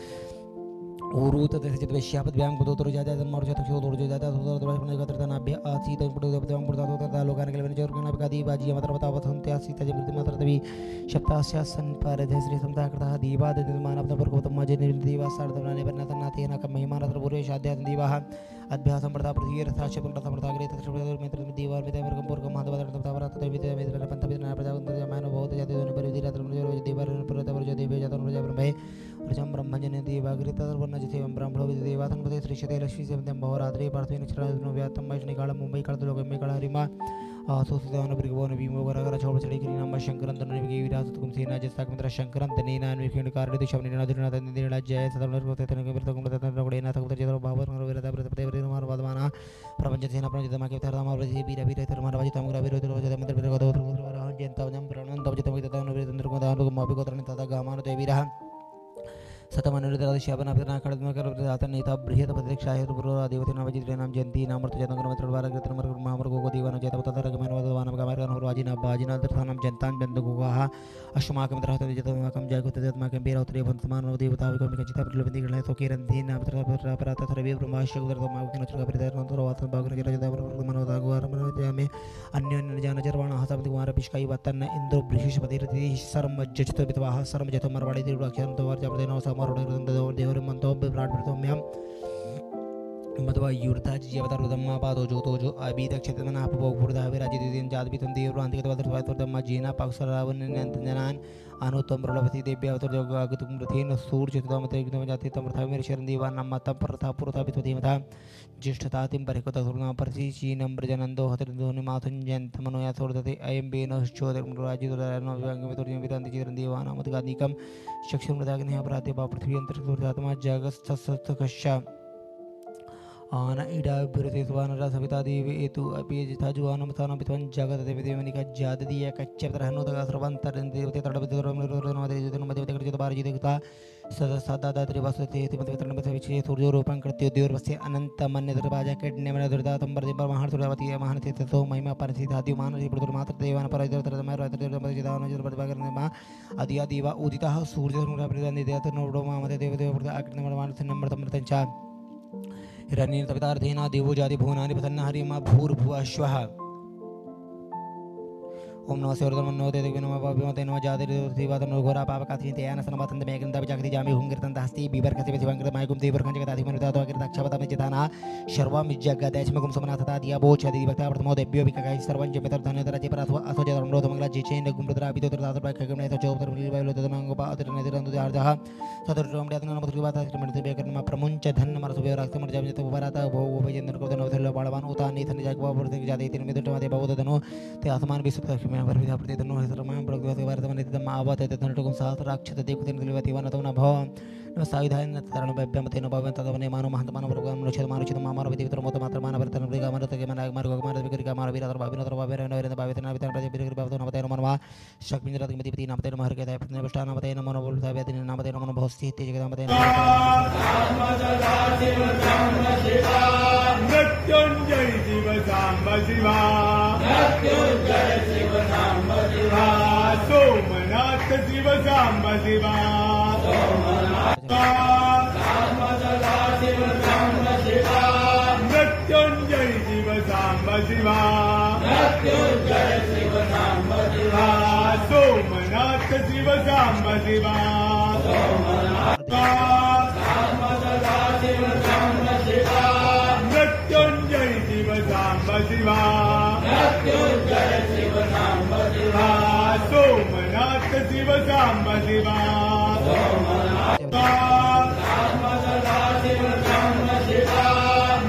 उरूत तसित वेश्यापद व्यांग बुदोतर जाजा जन्मार जत क्षो दोर जाजा सुदर द्वार पुण्य गत्रता नाभ्य आसी तन पुडो देवतां पुडता होता लोकान के लेवन जोर कना बकादी बाजी मात्र बतावत हंते आसी तज मृति मात्र तवी शब्दास्य सन पर श्री समता करता दीवा दमान अपना पर गौतम मजे दीवा सारदवनाने बरना तनाते न कम महिमा नत्र पुरे शाद्य दीवा अभ्यासम पड़ता पृथ्वी रथाश पड़ता पड़ता ग्रे तत्र मित्र दीवा में देवर कंपुर का माधव तत्र तवर तत्र विद्या मित्र पंथ विद्या प्रजा मानो बहुत जाति दोन पर विधि रात्र जो दीवा पर तवर जो देव जात प्रजा ब्रह्मे प्रजम ब्रह्मजन दीवा ग्रे तत्र वर्ण जिते ब्रह्मणो विधि देवातन पते श्री शते लक्ष्मी से मध्यम बहुरात्रि पार्थवी निचरण व्यातम वैष्णि काल मुंबई काल लोक में काल हरिमा आसोसितान ब्रिगवन भीमो गरगर छोड़ चढ़ी करी नम शंकरन तन निवगी विरासत कुम सेना जस्ताक मित्र शंकरन तनेना निर्खिण कारणे दिशा निना दिना तनेना जय सदन रते तन के तकुम तन रगडेना तकुम जदर भावर विरता प्रते मार वादमाना प्रपंच सेना प्रपंच दमा के धर्मा प्रति वीर वीर धर्मा वाजी तम ग्रावीर तो जद मंत्र विरगद रह जंता जम प्रणन तब जत तन वीर को दान को मापि को तरन तथा गामान देवीरा सतमनुरादिश्यापना पितना खड़दमकर दाता नेता बृहत प्रतीक्षाहेतु पुरोरा देवते नाम जित्रे नाम जयंती नाम मृत जतंकर मत्र बार कृतमर महामर को दीवान जयत ततर गमन वदवान गमर कन वाजी ना बाजी ना दर्शनम जनतान बंद को कहा अश्माक मित्र हत जतमाकम जय कुत जतमाकम बेर उतरे भंतमान देवता को मिक चिता प्रलबंदी गण तो केरन दीन नाम मत्र परात थरवे ब्रह्माश्य उदर तो माक नत्र का प्रदर्शन तो वात बागन जल जदा मनोदा गुवार मन जामे अन्य जान जरवाण हसम कुमार पिशकाई वतन इंद्र बृहस्पति रति शर्म जजत बितवाह शर्म जत मरवाड़ी दिरुक्षण तो वर जब देनो समर देवर मंतो विराट प्रथम्यम मधवा युर्धा जीवता रुदम्मा पादो जो अभी तक क्षेत्र में आप भोगपुरदा विराजित दिन जात भी तुम देव रांति के तवादर स्वायत्त दम्मा जीना पाक्षरावन नंतजनान अनुतम प्रलभति देव्य अवतर जो अगतुम रथेन सूर चितम तेग्नम जाति तम प्रथा मेरे शरण दीवा नम्मा तम प्रथा पुरथा बितवतीमथा ज्येष्ठता तिम परिकता सुरना परसी चीनम ब्रजनंदो हतरदोनि माथुन जंत मनोया सोरदते अयं बेनश्चोदर राजित दरनो विवांग वितुर्जन वितांति चिरन दीवा नामतगानिकम चक्षुर मृदाग्नि अपराधे बा पृथ्वी अंतर सुरदात्मा जगत सत्सत्कश्या आना इडा बिरते सुवानरा सविता देवी एतु अपि जिता जुवानम स्थानम पितवन जगत देवी देवनिका जात दिया कच्चर हनु तक सर्वंतर देवते तड़बितरम देवते मध्य कर बार जितता सदा सदा त्रिवासते तिमतन विचे सूर्यो रूपं कृत्यो देवरवस्य अनंत मन्य दरबाजा केडने मन दुर्दा तंबर दिबर महान सुरवती महान तीर्थो महिमा परसि धादि मान प्रदुर मात्र देवान पर तरतमय रात्र जिदान जल बदबागर मा आदिया दीवा उदिता सूर्य अनुरा प्रदान देवते नोडो मामते देवते प्रदा अग्नि मनमान नंबर तमृतंचा हिरण्येन तपितार्थेन देवो जाति भुवनानि प्रसन्न हरिमा भूर्भुवः ओम नमः शिवाय नमो देवी नमः पापमते नमः जाति देवता घोरा पापकाथि तेन सनमतंत मेघंत विजागति जामि हुंगिरतंत हस्ति बिबर खसे विवंकृत मायकुम देवर खंज गदाधि मनुता तो अगिर दक्षवत में चिताना शर्वम जगदैचमकुम समनाथ तथा दिया बोच आदि भक्ता प्रथमो देव्यो विकाय सर्वं च मित्र धन्य तरति पर अथवा असो जदरम रोध मंगला जेचेन गुमृतरा अभितो तरदात पर खगम ने तो चौतर विवाय तदनंग पा अतर ने तरंद आर्धः सदर रोम ड्यातन नमः त्रिवाता क्रमणते बेकर्म प्रमुंच धन्न मरसु बेराक्त मर जब तो बराता भोग भजन को दनो थल बाळवान उता नि थन जागवा वर्ते जाते तीन में तो बहुत दनो ते आसमान विसुप्त में पर विधा प्रति दनो सर्वं प्रगवते भारतमन तम आवत तनटकुम सहस्र राक्षत देखुतेन दिलवती वनतोना भव सायुधान तरण बेब्यमते न भवन तदवने मानो महंत मानो प्रोग्राम लोचत मानो चित मानो विधि वितर मोत मात्र मानो वर्तन ब्रिगा मानो तके मानो मार्ग मानो विक्रिका मानो वीरतर भाविनतर भावेन नवेन भावेन वितर प्रति विक्रि भावतो नमते मनवा शक्मिन्द्र तके मति नामते नमः हर केताय प्रति नमस्कार नमते नमो बोलता वेदिन नामते नमो भवस्ति तेज नमते मृत्युंजय शिव सांब शिवा मृत्युंजय शिव सांब शिवा सोमनाथ शिव सांब शिवा मृत्युंजय शिव सांब शिवा मृत्युंजय शिव सांब शिवा सोमनाथ शिव सांब शिवा मृत्युंजय शिव सांब शिवा मृत्युंजय शिव सांब शिवा सोमनाथ शिव साम्ब शिवा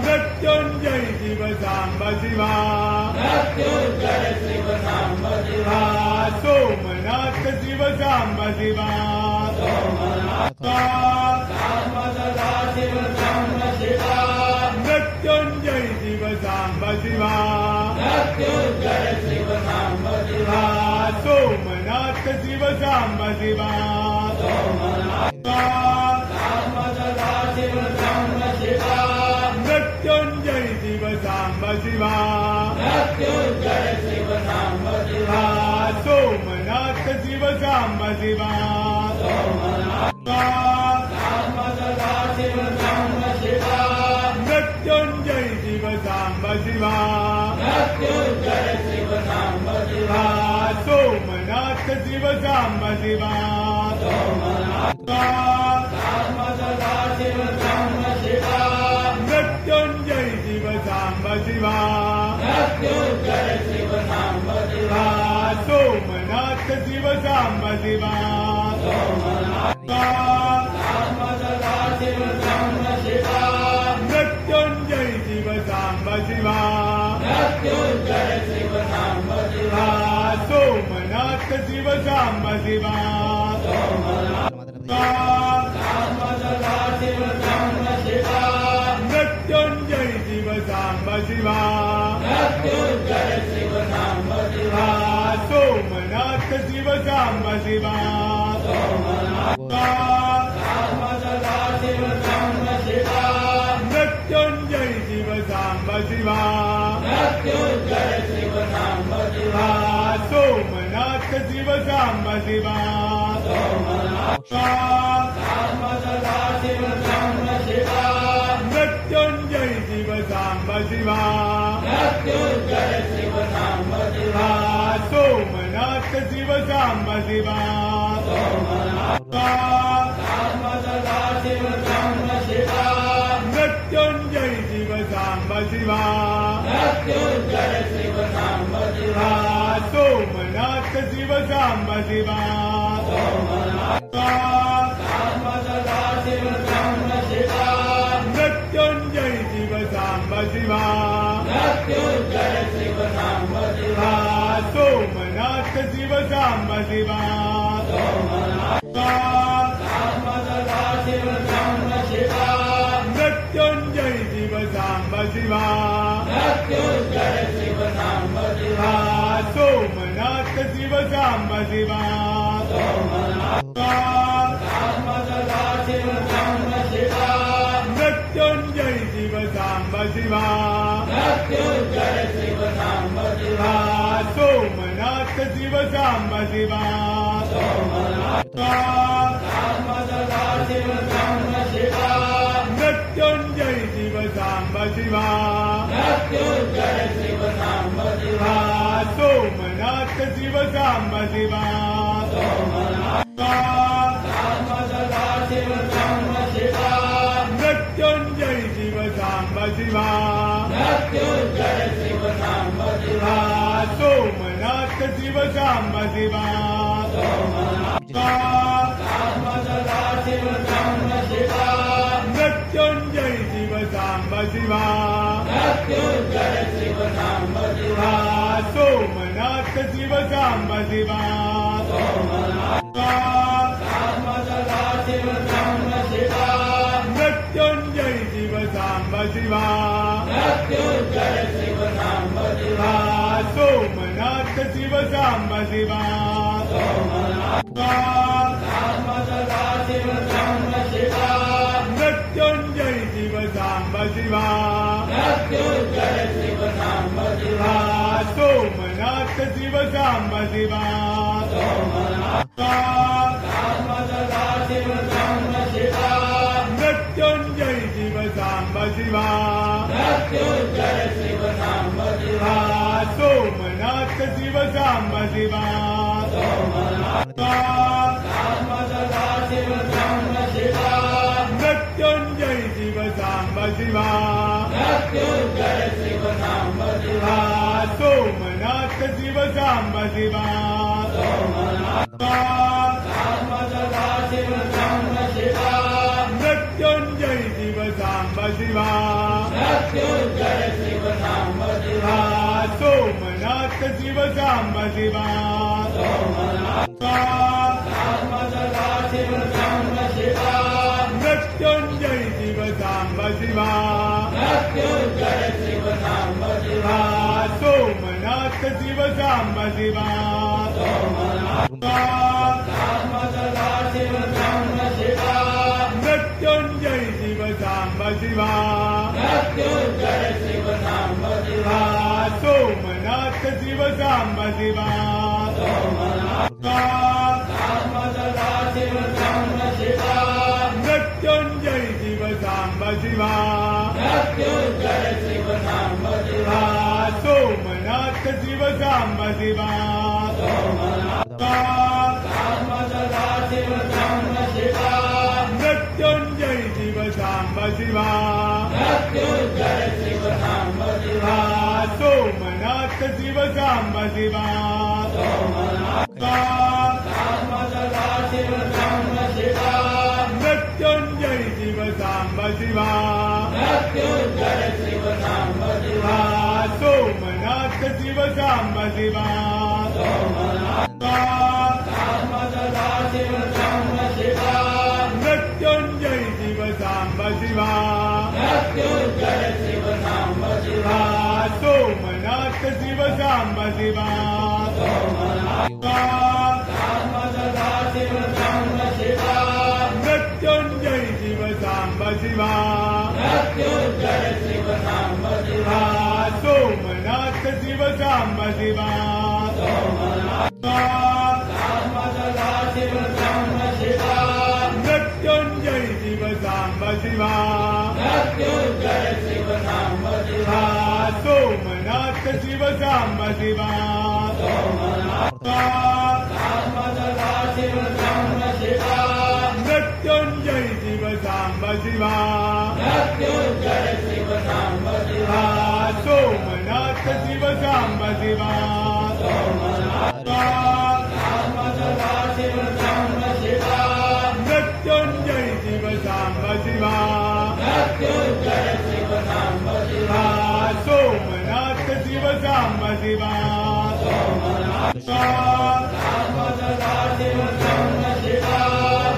मृत्युंजय शिव साम्ब शिवा सोमनाथ शिव साम्ब शिवा मृत्युंजय शिव साम्ब शिवा सोमनाथ शिव साम्ब शिवा मृत्युंजय शिव साम्ब शिवा सोमनाथ शिव साम्ब शिवा मृत्युंजय शिव साम्ब शिवा सोमनाथ शिव साम्ब शिवा मृत्युंजय शिव साम्ब शिवा सोमनाथ शिव साम्ब शिवा मृत्युंजय शिव साम्ब शिवा सोमनाथ शिव साम्ब शिवा मृत्युंजय शिव साम्ब शिवा सोमनाथ शिव साम्ब शिवा मृत्युंजय शिव साम्ब शिवा सोमनाथ शिव साम्ब शिवा मृत्युंजय शिव साम्ब शिवा सोमनाथ शिव साम्ब शिवा मृत्युंजय शिव साम्ब शिवा सोमनाथ शिव साम्ब शिवा मृत्युंजय शिव साम्ब शिवा सोमनाथ शिव साम्ब शिवा मृत्युंजय शिव साम्ब शिवा सोमनाथ शिव साम्ब शिवा मृत्युंजय शिव साम्ब शिवा सोमनाथ शिव साम्ब शिवा मृत्युंजय शिव साम्ब शिवा सोमनाथ शिव साम्ब शिवा मृत्युंजय शिव साम्ब शिवा सोमनाथ शिव साम्ब शिवा मृत्युंजय शिव साम्ब शिवा सोमनाथ शिव साम्ब शिवा मृत्युंजय शिव साम्ब शिवा सोमनाथ शिव साम्ब शिवा मृत्युंजय शिव साम्ब शिवा सोमनाथ शिव साम्ब शिवा मृत्युंजय शिव साम्ब शिवा सोमनाथ शिव साम्ब शिवा मृत्युंजय शिव साम्ब शिवा सोमनाथ शिव साम्ब शिवा सोमनाथ शिव सांब शिवा मृत्युंजय शिव सांब शिवा सोमनाथ शिव सांब शिवा मृत्युंजय शिव सांब शिवा सोमनाथ शिव सांब शिवा मृत्युंजय शिव सांब शिवा सोमनाथ शिव सांब शिवा मृत्युंजय शिव सांब शिवा सोमनाथ शिव सांब शिवा मृत्युंजय शिव सांब शिवा सोमनाथ शिव सांब शिवा मृत्युंजय शिव सांब शिवा सोमनाथ शिव सांब शिवा मृत्युंजय शिव सांब शिवा सोमनाथ शिव सांब शिवा मृत्युंजय शिव सांब शिवा सोमनाथ शिव सांब शिवा मृत्युंजय शिव सांब शिवा सोमनाथ शिव सांब शिवा मृत्युंजय शिव सांब शिवा सोमनाथ शिव सांब शिवा मृत्युंजय शिव सांब शिवा सोमनाथ शिव सांब शिवा मृत्युंजय शिव सांब शिवा सोमनाथ शिव सांब शिवा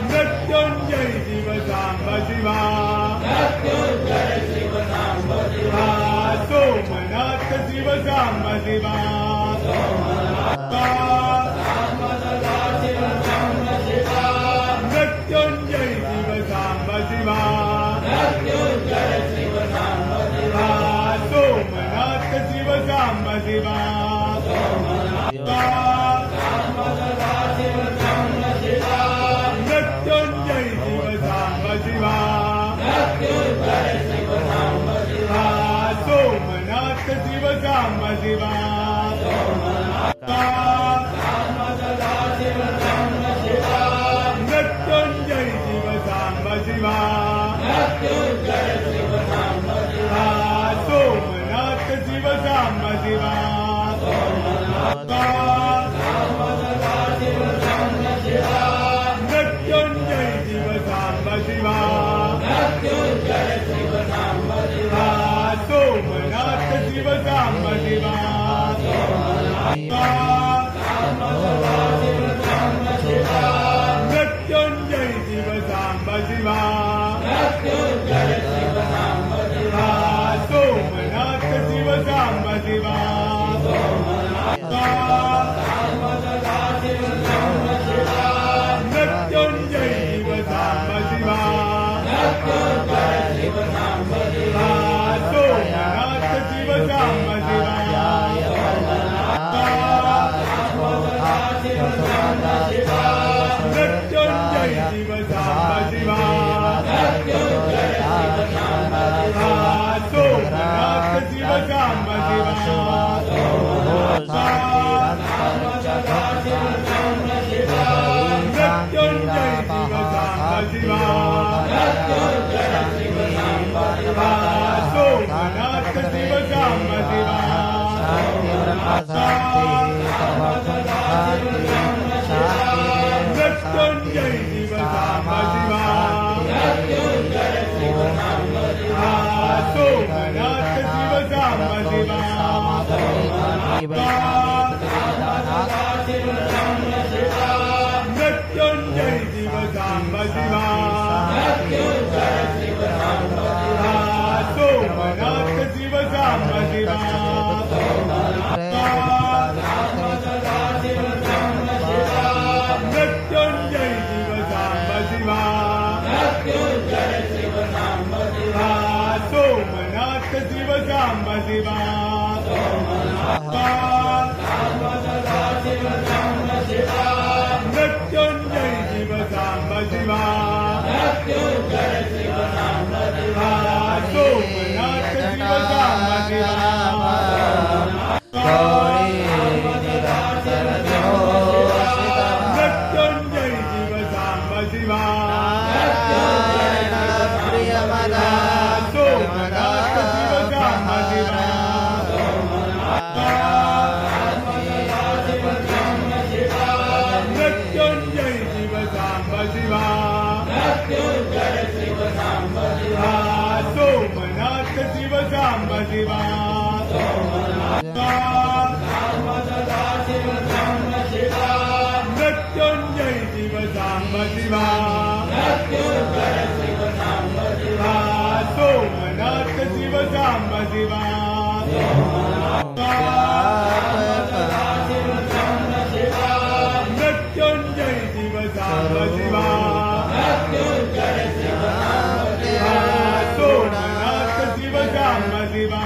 मृत्युंजय शिव सांब शिवा सोमनाथ शिव सांब शिवा मृत्युंजय शिव सांब शिवा सोमनाथ शिव सांब शिवा मृत्युंजय शिव सांब शिवा सोमनाथ शिव सांब शिवा मृत्युंजय शिव सांब शिवा सोमनाथ शिव सांब शिवा मृत्युंजय शिव सांब शिवा सोमनाथ शिव सांब शिवा मृत्युंजय शिव सांब शिवा सोमनाथ शिव सांब शिवा मृत्युंजय शिव सांब शिवा सोमनाथ शिव सांब शिवा मृत्युंजय शिव सांब शिवा सोमनाथ शिव सांब शिवा साम्ब शिवा मृत्युंजय शिव साम्ब शिवा सोमनाथ शिव साम्ब शिवा मृत्युंजय शिव साम्ब शिवा सोमनाथ शिव साम्ब शिवा मृत्युंजय शिव साम्ब शिवा सोमनाथ शिव साम्ब शिवा मृत्युंजय शिव साम्ब शिवा सोमनाथ शिव साम्ब शिवा मृत्युंजय शिव साम्ब शिवा सोमनाथ शिव साम्ब शिवा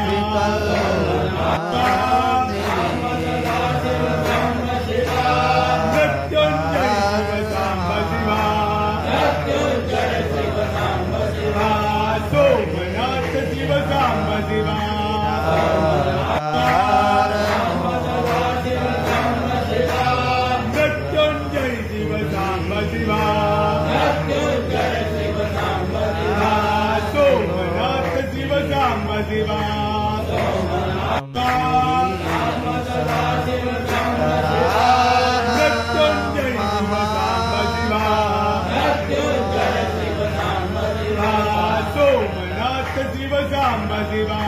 मृत्युंजय शिव साम्ब शिवा सोमनाथ शिव साम्ब शिवा मृत्युंजय शिव साम्ब शिवा सोमनाथ शिव साम्ब शिवा मृत्युंजय शिव साम्ब शिवा सोमनाथ शिव साम्ब शिवा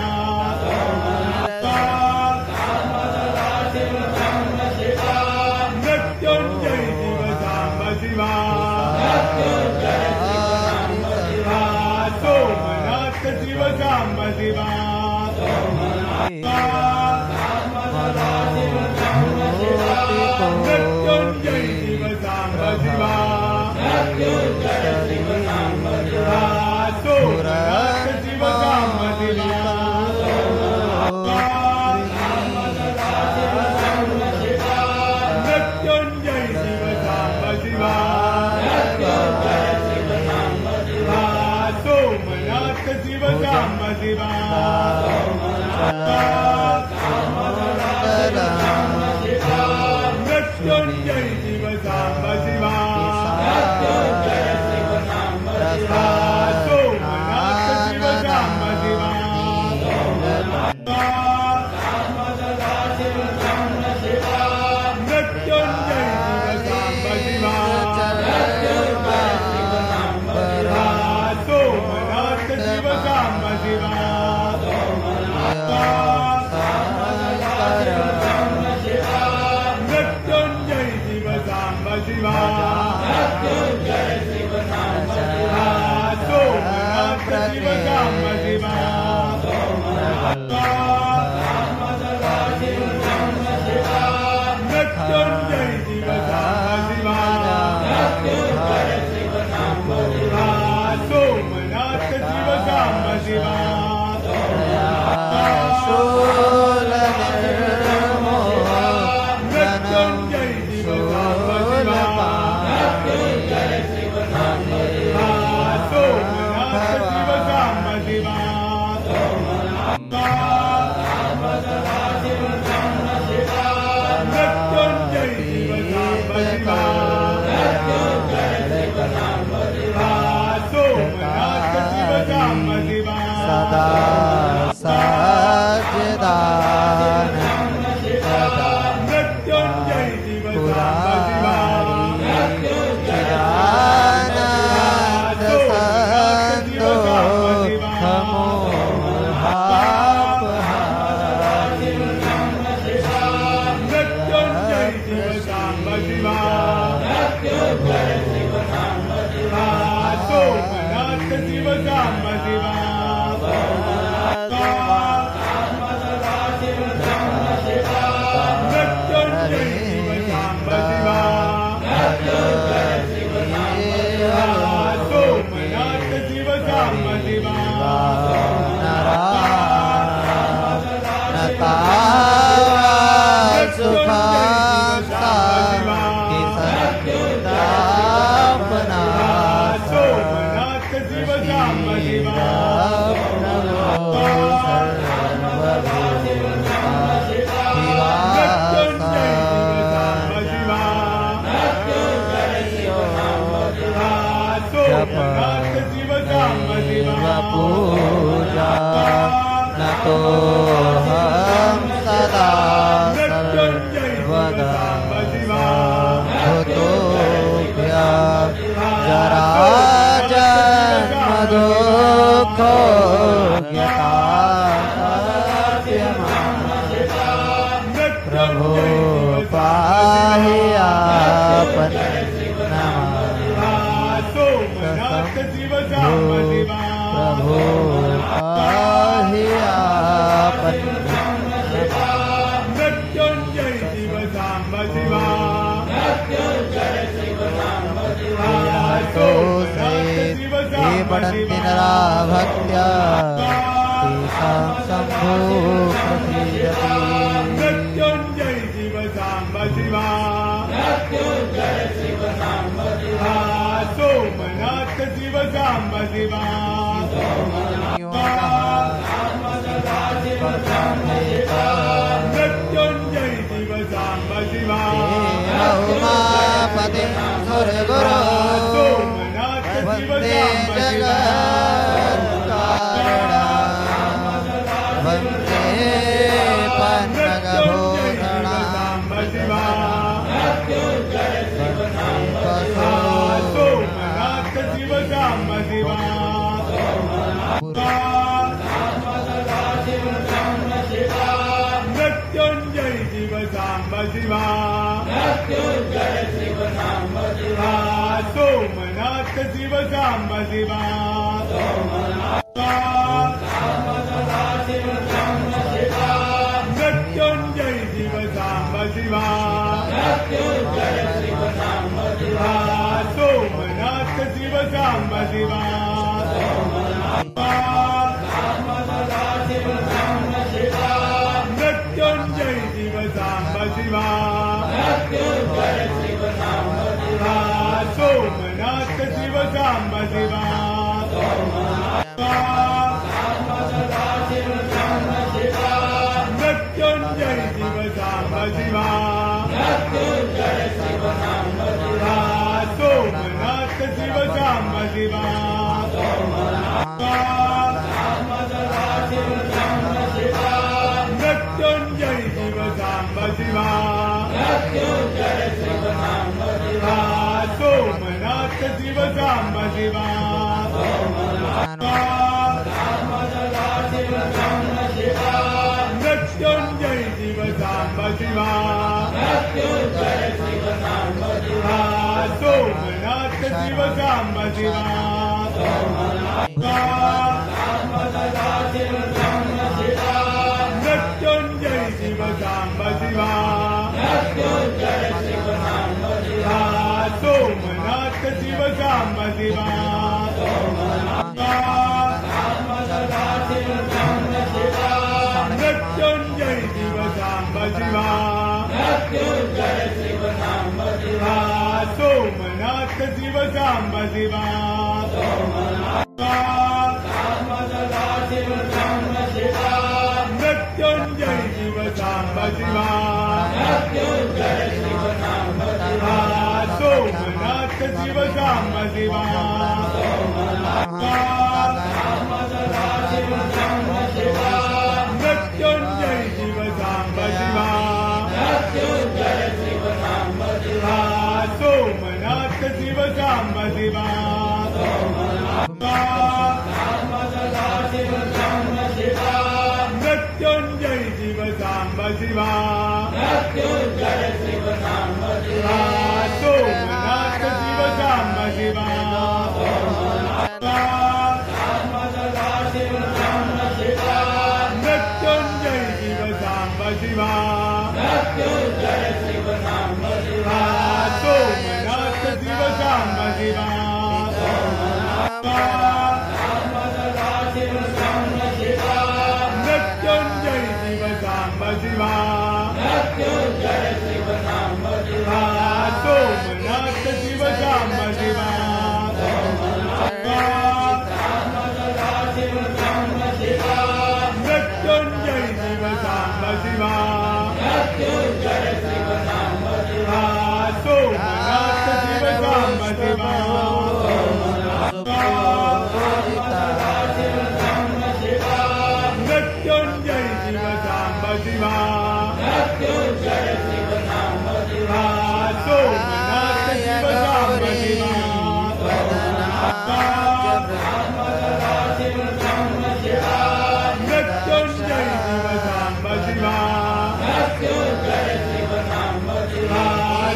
मृत्युंजय शिव साम्ब शिवा सोमनाथ शिव साम्ब शिवा मृत्युंजय शिव साम्ब शिवा सोमनाथ शिव साम्ब शिवा मृत्युंजय शिव साम्ब शिवा सोमनाथ शिव साम्ब शिवा मृत्युंजय शिव साम्ब शिवा सोमनाथ शिव साम्ब शिवा मृत्युंजय शिव साम्ब शिवा सोमनाथ शिव साम्ब शिवा मृत्युंजय शिव साम्ब शिवा सोमनाथ शिव साम्ब शिवा मृत्युंजय शिव साम्ब शिवा सोमनाथ शिव साम्ब शिवा मृत्युंजय शिव साम्ब शिवा सोमनाथ शिव साम्ब शिवा मृत्युंजय शिव साम्ब शिवा सोमनाथ शिव साम्ब शिवा सदा सजदान मृत्युंजय शिव साम्ब शिवा चिदानंद संतो हमो मृत्युंजय शिव साम्ब शिवा सोमनाथ शिव साम्ब शिवा मृत्युंजय शिव साम्ब शिवा सोमनाथ शिव साम्ब शिवा पठन्ति नरा भक्त्या तेषां शम्भो प्रसीदति मृत्युंजय शिव सांब शिवा सोमनाथ शिव सांब शिवा मृत्युंजय शिव सांब शिवा उमापति सुरगुरु सोमनाथ शिव वन्दे सांब शिवा जगत्कारणा वन्दे पन्नगभूषणा सोमनाथ शिव सांब शिवा मृत्युंजय शिव सांब शिवा सोमनाथ शिव सांब शिवा मृत्युंजय शिव सांब शिवा सोमनाथ शिव सांब शिवा मृत्युंजय शिव सांब शिवा सोमनाथ शिव सांब शिवा मृत्युंजय शिव सांब शिवा सोमनाथ शिव सांब शिवा मृत्युंजय शिव सांब शिवा सोमनाथ शिव सांब शिवा मृत्युंजय शिव सांब शिवा सोमनाथ शिव सांब शिवा मृत्युंजय शिव सांब शिवा सोमनाथ शिव सांब शिवा मृत्युंजय शिव सांब शिवा सोमनाथ शिव सांब शिवा मृत्युंजय शिव सांब शिवा सोमनाथ शिव सांब शिवा मृत्युंजय शिव सांब शिवा सोमनाथ शिव सांब शिवा मृत्युंजय शिव सांब शिवा सोमनाथ शिव सांब शिवा मृत्युंजय शिव सांब शिवा सोमनाथ शिव सांब शिवा मृत्युंजय शिव सांब शिवा सोमनाथ शिव सांब शिवा मृत्युंजय शिव सांब शिवा सोमनाथ शिव सांब शिवा मृत्युंजय शिव सांब शिवा सोमनाथ शिव सांब शिवा मृत्युंजय शिव सांब शिवा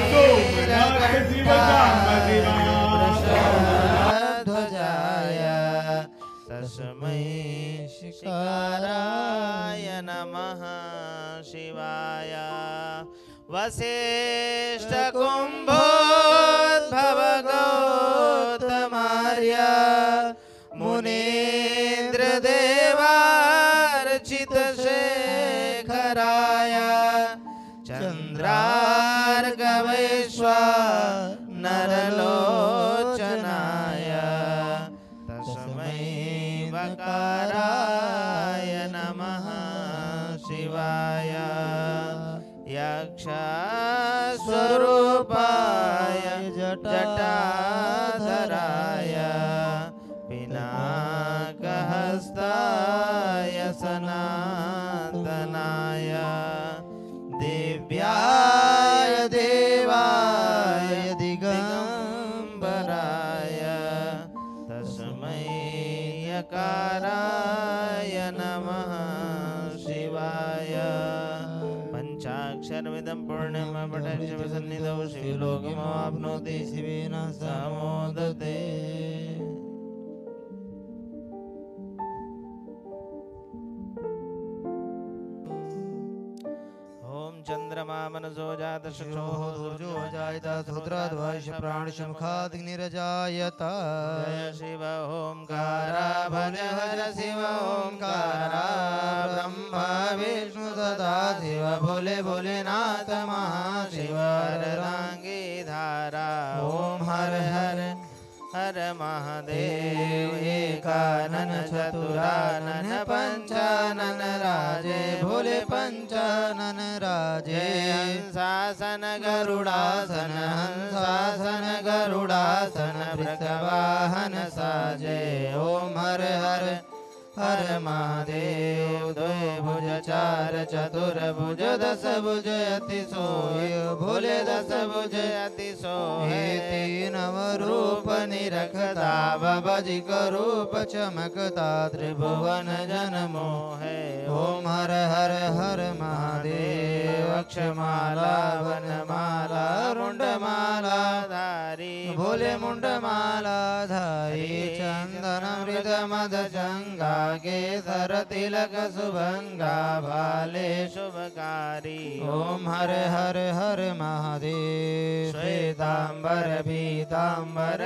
सोमनाथ शिव सांब शिवा ध्वजाय तस्मै शिकाराय नमः शिवाय वसिष्ठ कुंभोद्भव गौतमार्य नरलोचनाय तस्मै वकाराय नमः शिवाय यक्षस्वरूपाय जटाधराय पिनाकहस्ताय सनातनाय दिव्याय देवाय दिगंबराय तस्मै यकाराय नमः शिवाय पंचाक्षरमिदं पूर्णमपठश्यवसन्निधौ शिवलोकमाप्नोति शिवेन समोदते चंद्रमा मनसो जात चक्षुः सूर्यो जायत सूत्राद्वैश्य प्राणशमुखाग्निरजायत जय शिव ओंकारा भज हर शिव ओंकारा ब्रह्मा विष्णु सदा शिव भोले भोलेनाथ महाशिव रांगी धारा ओम हर हर हर महादेव एकानन चतुरानन पंचानन राजे भोले पंचानन राजे हंसासन गरुड़ासन हंसासन गरुड़ासन वृषवाहन साजे ओम हर हर हर महादेव द्वै भुज चार चतुर्भुज दस भुज अति सोय भोले दस भुज अति सोय तीन रूप निरखता बजिक रूप चमकता त्रिभुवन जन मोहे ओम हर हर हर महादेव अक्षमाला वनमाला रुंडमाला धारी भोले मुंडमाला धारी चंदन मृग मद चंगा केसर तिलक सुभंगा भाले शुभकारी ओम हर हर हर महादेव श्वेतांबर पीतांबर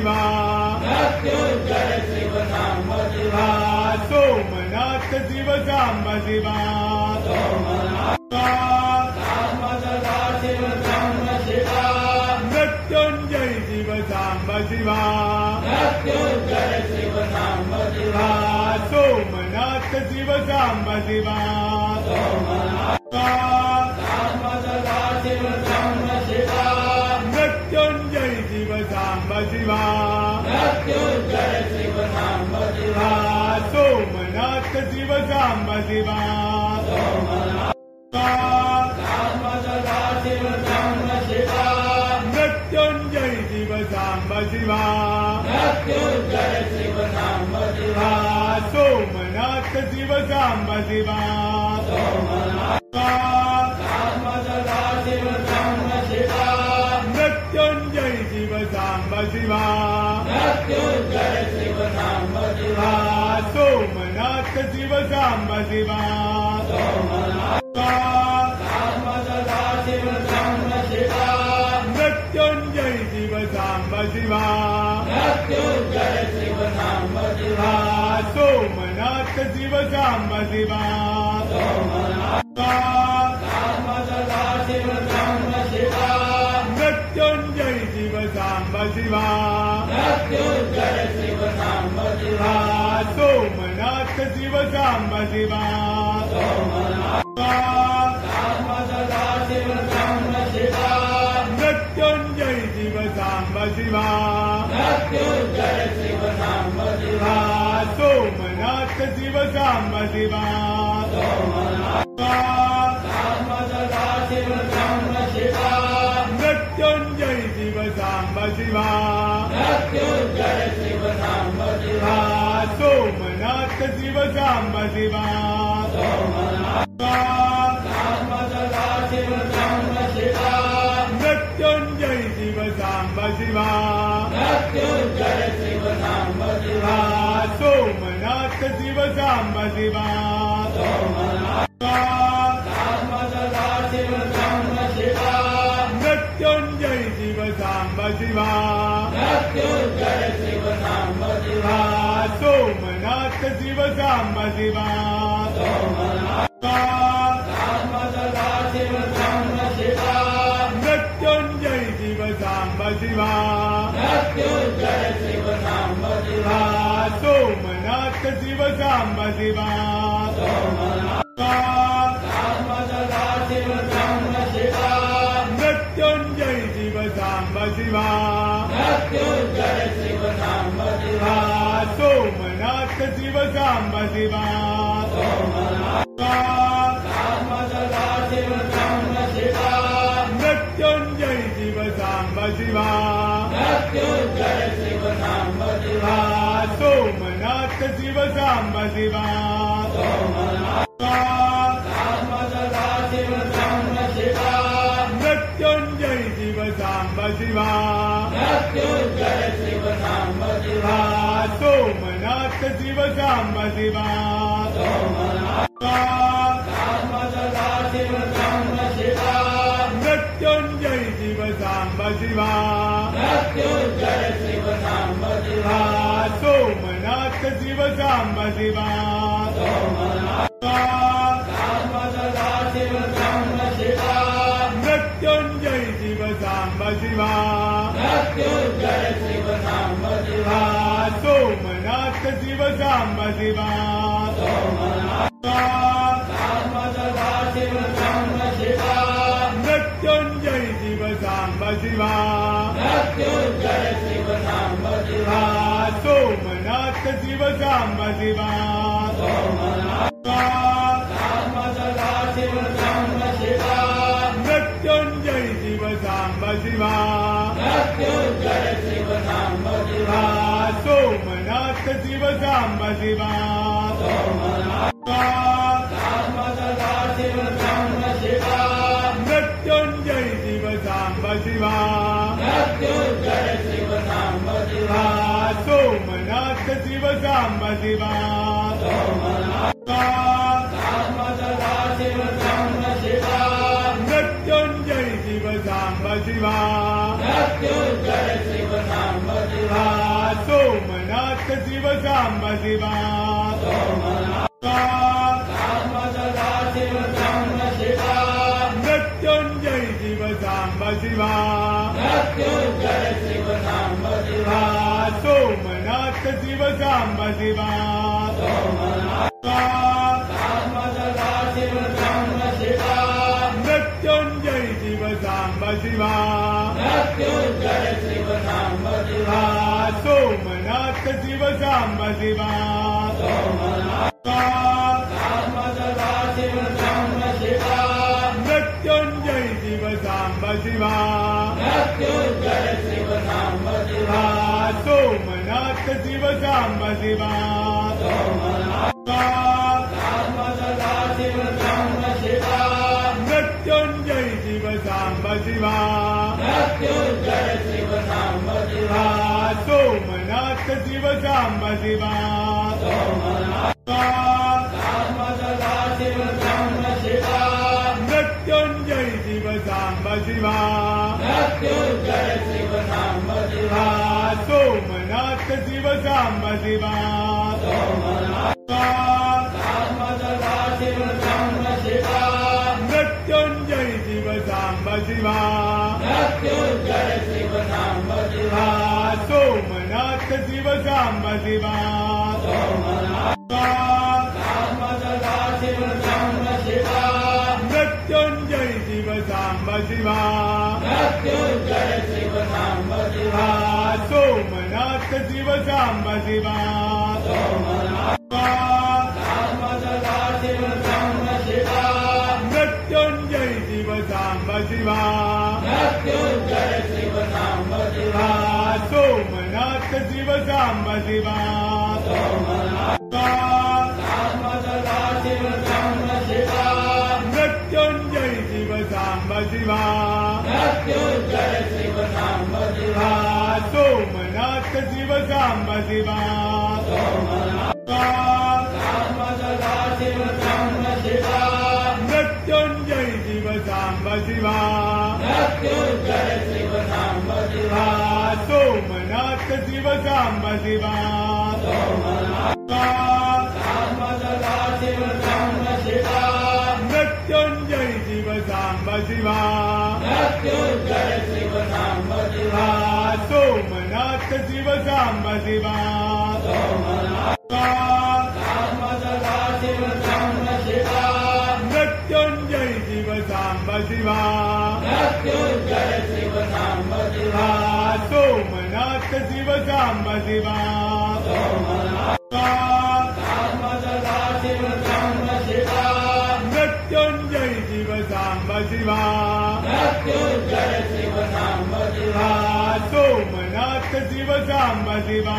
शिवा सोमनाथ शिव सांब शिवा मृत्युंजय शिव सांब शिवा सोमनाथ शिव सांब शिवा मृत्युंजय शिव सांब शिवा सोमनाथ शिव सांब शिवा मृत्युंजय शिव सांब शिवा सोमनाथ शिव सांब शिवा मृत्युंजय शिव सांब शिवा सोमनाथ शिव सांब शिवा मृत्युंजय शिव सांब शिवा सोमनाथ शिव सांब शिवा मृत्युंजय शिव सांब शिवा सोमनाथ शिव सांब शिवा मृत्युंजय शिव सांब शिवा सोमनाथ शिव सांब शिवा मृत्युंजय शिव सांब शिवा सोमनाथ शिव सांब शिवा मृत्युंजय शिव सांब शिवा सोमनाथ शिव सांब शिवा मृत्युंजय शिव सांब शिवा सोमनाथ शिव सांब शिवा मृत्युंजय शिव सांब शिवा सोमनाथ शिव सांब शिवा मृत्युंजय शिव सांब शिवा सोमनाथ शिव सांब शिवा मृत्युंजय शिव सांब शिवा सोमनाथ शिव सांब शिवा मृत्युंजय शिव सांब शिवा सोमनाथ शिव सांब शिवा मृत्युंजय शिव सांब शिवा सोमनाथ शिव सांब शिवा मृत्युंजय शिव सांब शिवा सोमनाथ शिव सांब शिवा मृत्युंजय शिव सांब शिवा सोमनाथ शिव सांब शिवा मृत्युंजय शिव सांब शिवा सोमनाथ शिव सांब शिवा मृत्युंजय शिव सांब शिवा सोमनाथ शिव सांब शिवा मृत्युंजय शिव सांब शिवा सोमनाथ शिव सांब शिवा मृत्युंजय शिव सांब शिवा सोमनाथ शिव सांब शिवा मृत्युंजय शिव सांब शिवा सोमनाथ शिव सांब शिवा मृत्युंजय शिव सांब शिवा सोमनाथ शिव सांब शिवा मृत्युंजय शिव सांब शिवा सोमनाथ शिव सांब शिवा मृत्युंजय शिव सांब शिवा सोमनाथ शिव सांब शिवा मृत्युंजय शिव सांब शिवा सोमनाथ शिव सांब शिवा मृत्युंजय शिव सांब शिवा सोमनाथ शिव सांब शिवा मृत्युंजय शिव सांब शिवा सोमनाथ शिव सांब शिवा मृत्युंजय शिव सांब शिवा सोमनाथ शिव सांब शिवा मृत्युंजय शिव सांब शिवा सोमनाथ शिव सांब शिवा मृत्युंजय शिव सांब शिवा सोमनाथ शिव सांब शिवा मृत्युंजय शिव सांब शिवा सोमनाथ शिव सांब शिवा मृत्युंजय शिव सांब शिवा सोमनाथ शिव सांब शिवा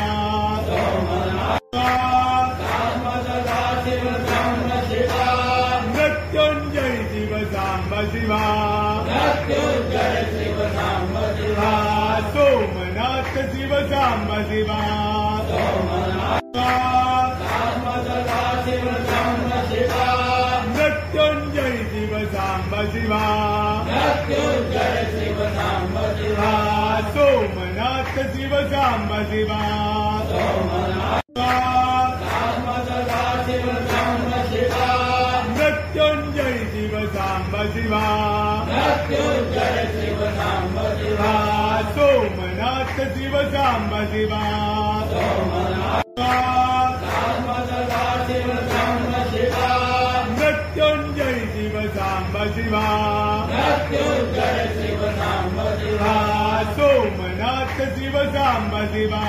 मृत्युंजय शिव सांब शिवा सोमनाथ शिव सांब शिवा मृत्युंजय शिव सांब शिवा सोमनाथ शिव सांब शिवा मृत्युंजय शिव सांब शिवा सोमनाथ शिव सांब शिवा मृत्युंजय शिव सांब शिवा सोमनाथ शिव सांब शिवा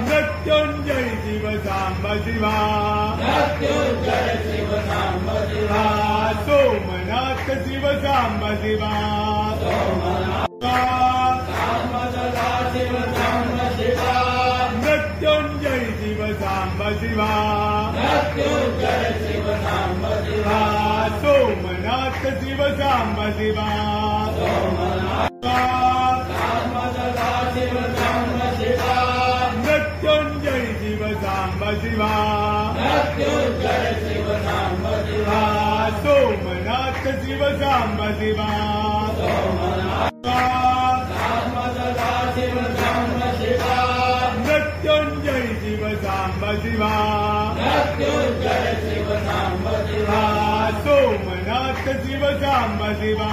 मृत्युंजय शिव सांब शिवा सोमनाथ शिव सांब शिवा मृत्युंजय शिव सांब शिवा सोमनाथ शिव सांब शिवा मृत्युंजय शिव सांब शिवा सोमनाथ शिव सांब शिवा मृत्युंजय शिव सांब शिवा सोमनाथ शिव सांब शिवा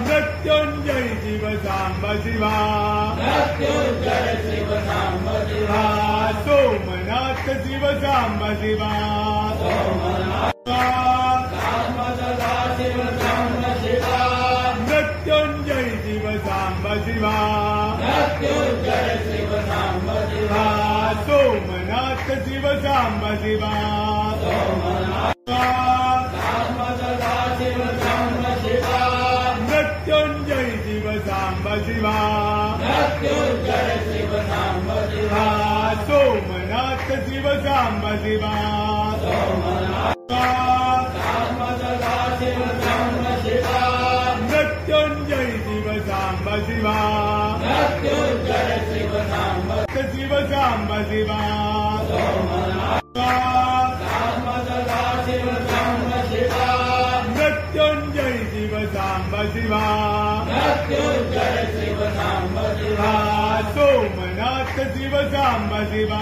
मृत्युंजय शिव सांब शिवा सोमनाथ शिव सांब शिवा मृत्युंजय शिव सांब शिवा सोमनाथ शिव सांब शिवा मृत्युंजय शिव सांब शिवा सोमनाथ शिव सांब शिवा मृत्युंजय शिव सांब शिवा शिव सांब शिवा मृत्युंजय शिव सांब शिवा सोमनाथ शिव सांब शिवा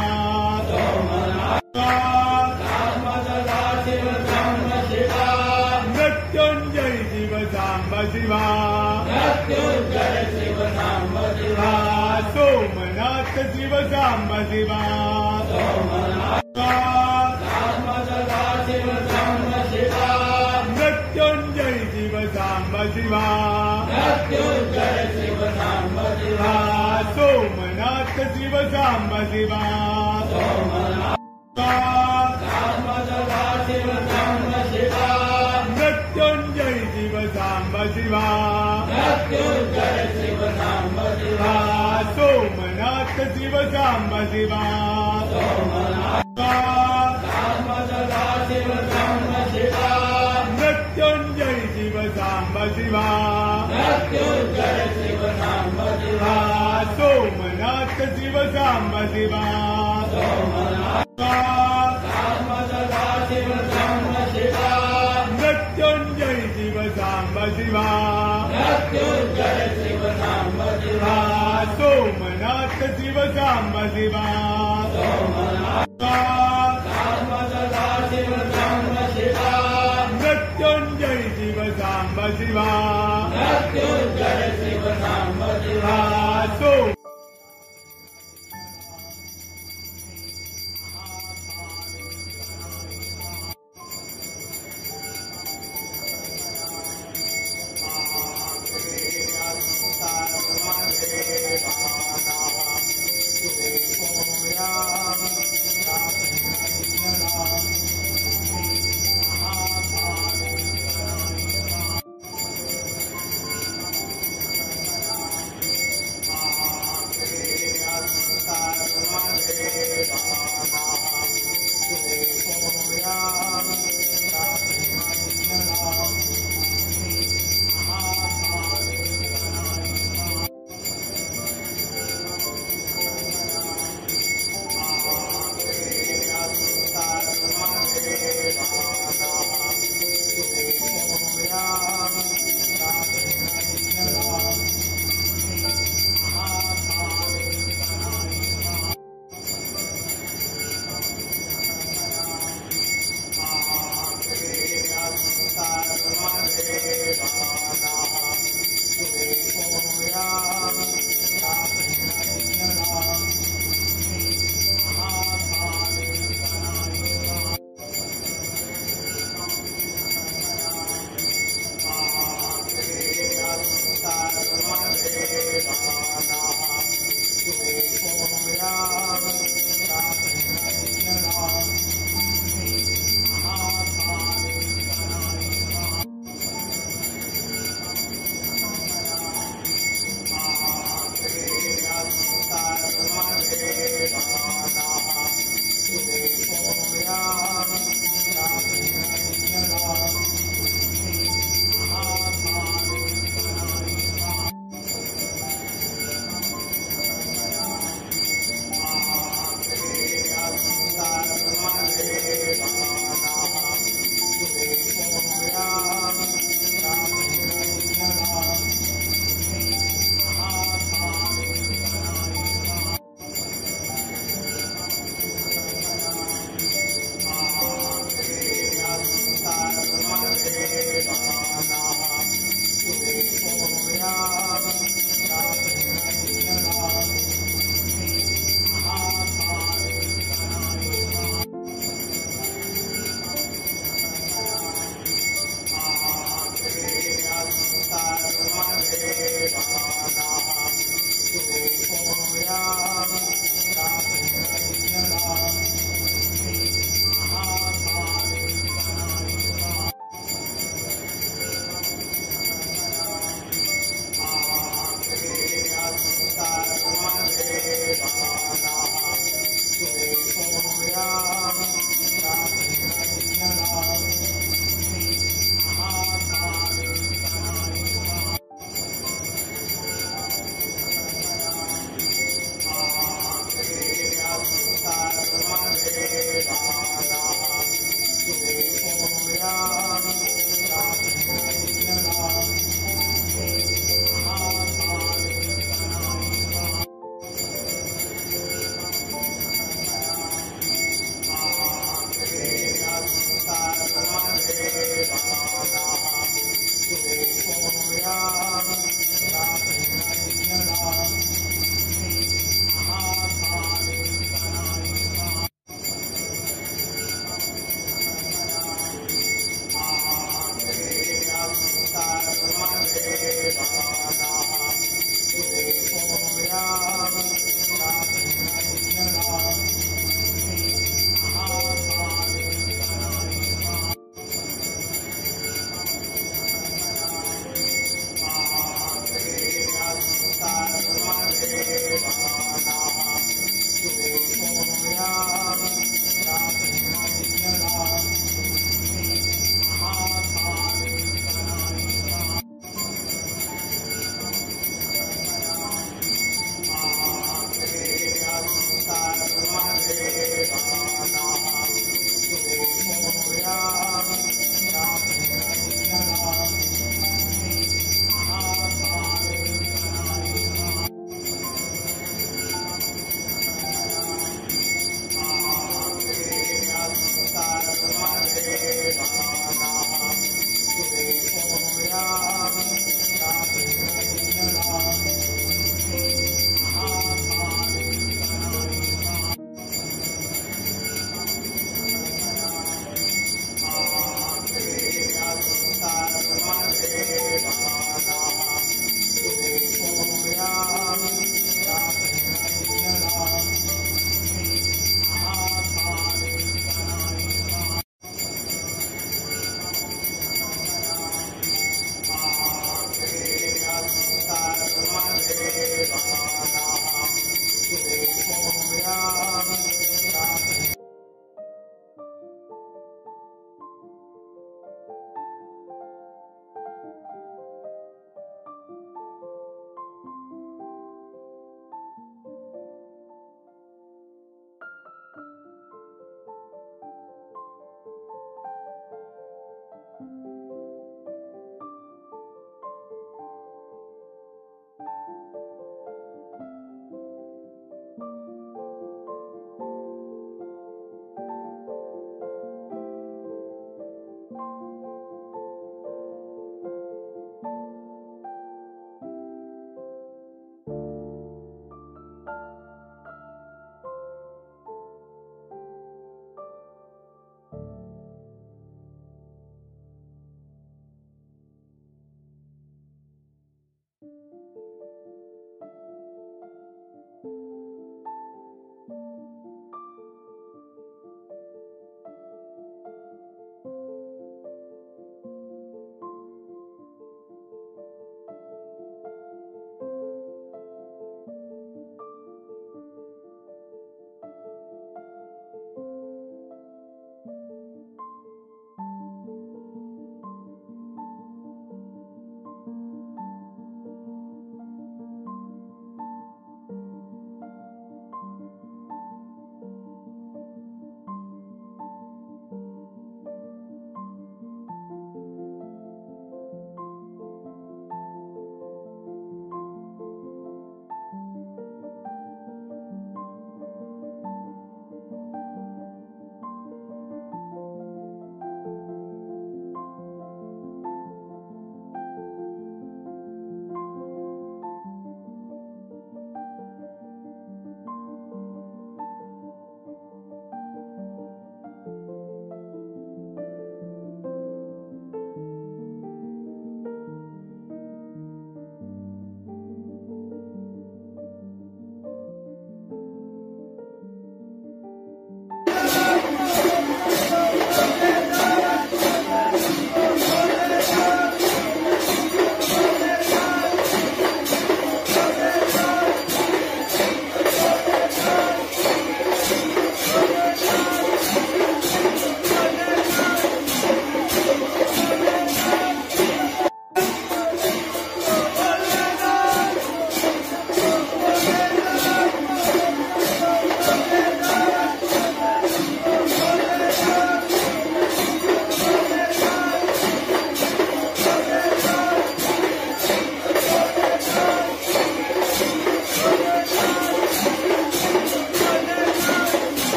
मृत्युंजय शिव सांब शिवा सोमनाथ शिव सांब शिवा मृत्युंजय शिव सांब शिवा सोमनाथ शिव सांब शिवा मृत्युंजय शिव सांब शिवा सोमनाथ शिव सांब शिवा मृत्युंजय शिव सांब शिवा सोमनाथ शिव सांब शिवा मृत्युंजय शिव सांब शिवा सोमनाथ शिव सांब शिवा मृत्युंजय शिव सांब शिवा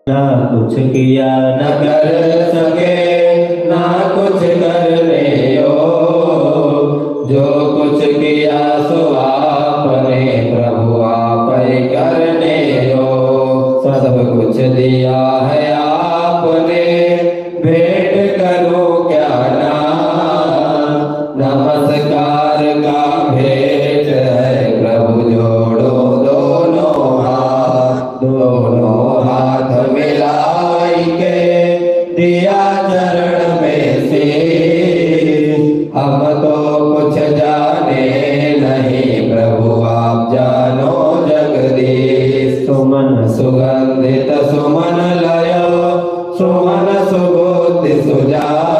ना कुछ किया न कर सके ना कुछ करने जो कुछ किया सो आपने प्रभु आप ही करने सब कुछ दिया है आपने भेंट करो क्या ना नमस्कार का भेंट है प्रभु जोड़ो दोनों हाथ मिलाई के दिया चरण में से हम तो कुछ जाने नहीं प्रभु आप जानो जगदीश सुमन सुगंधित सुमन लयो सुमन सुबोधि सुजा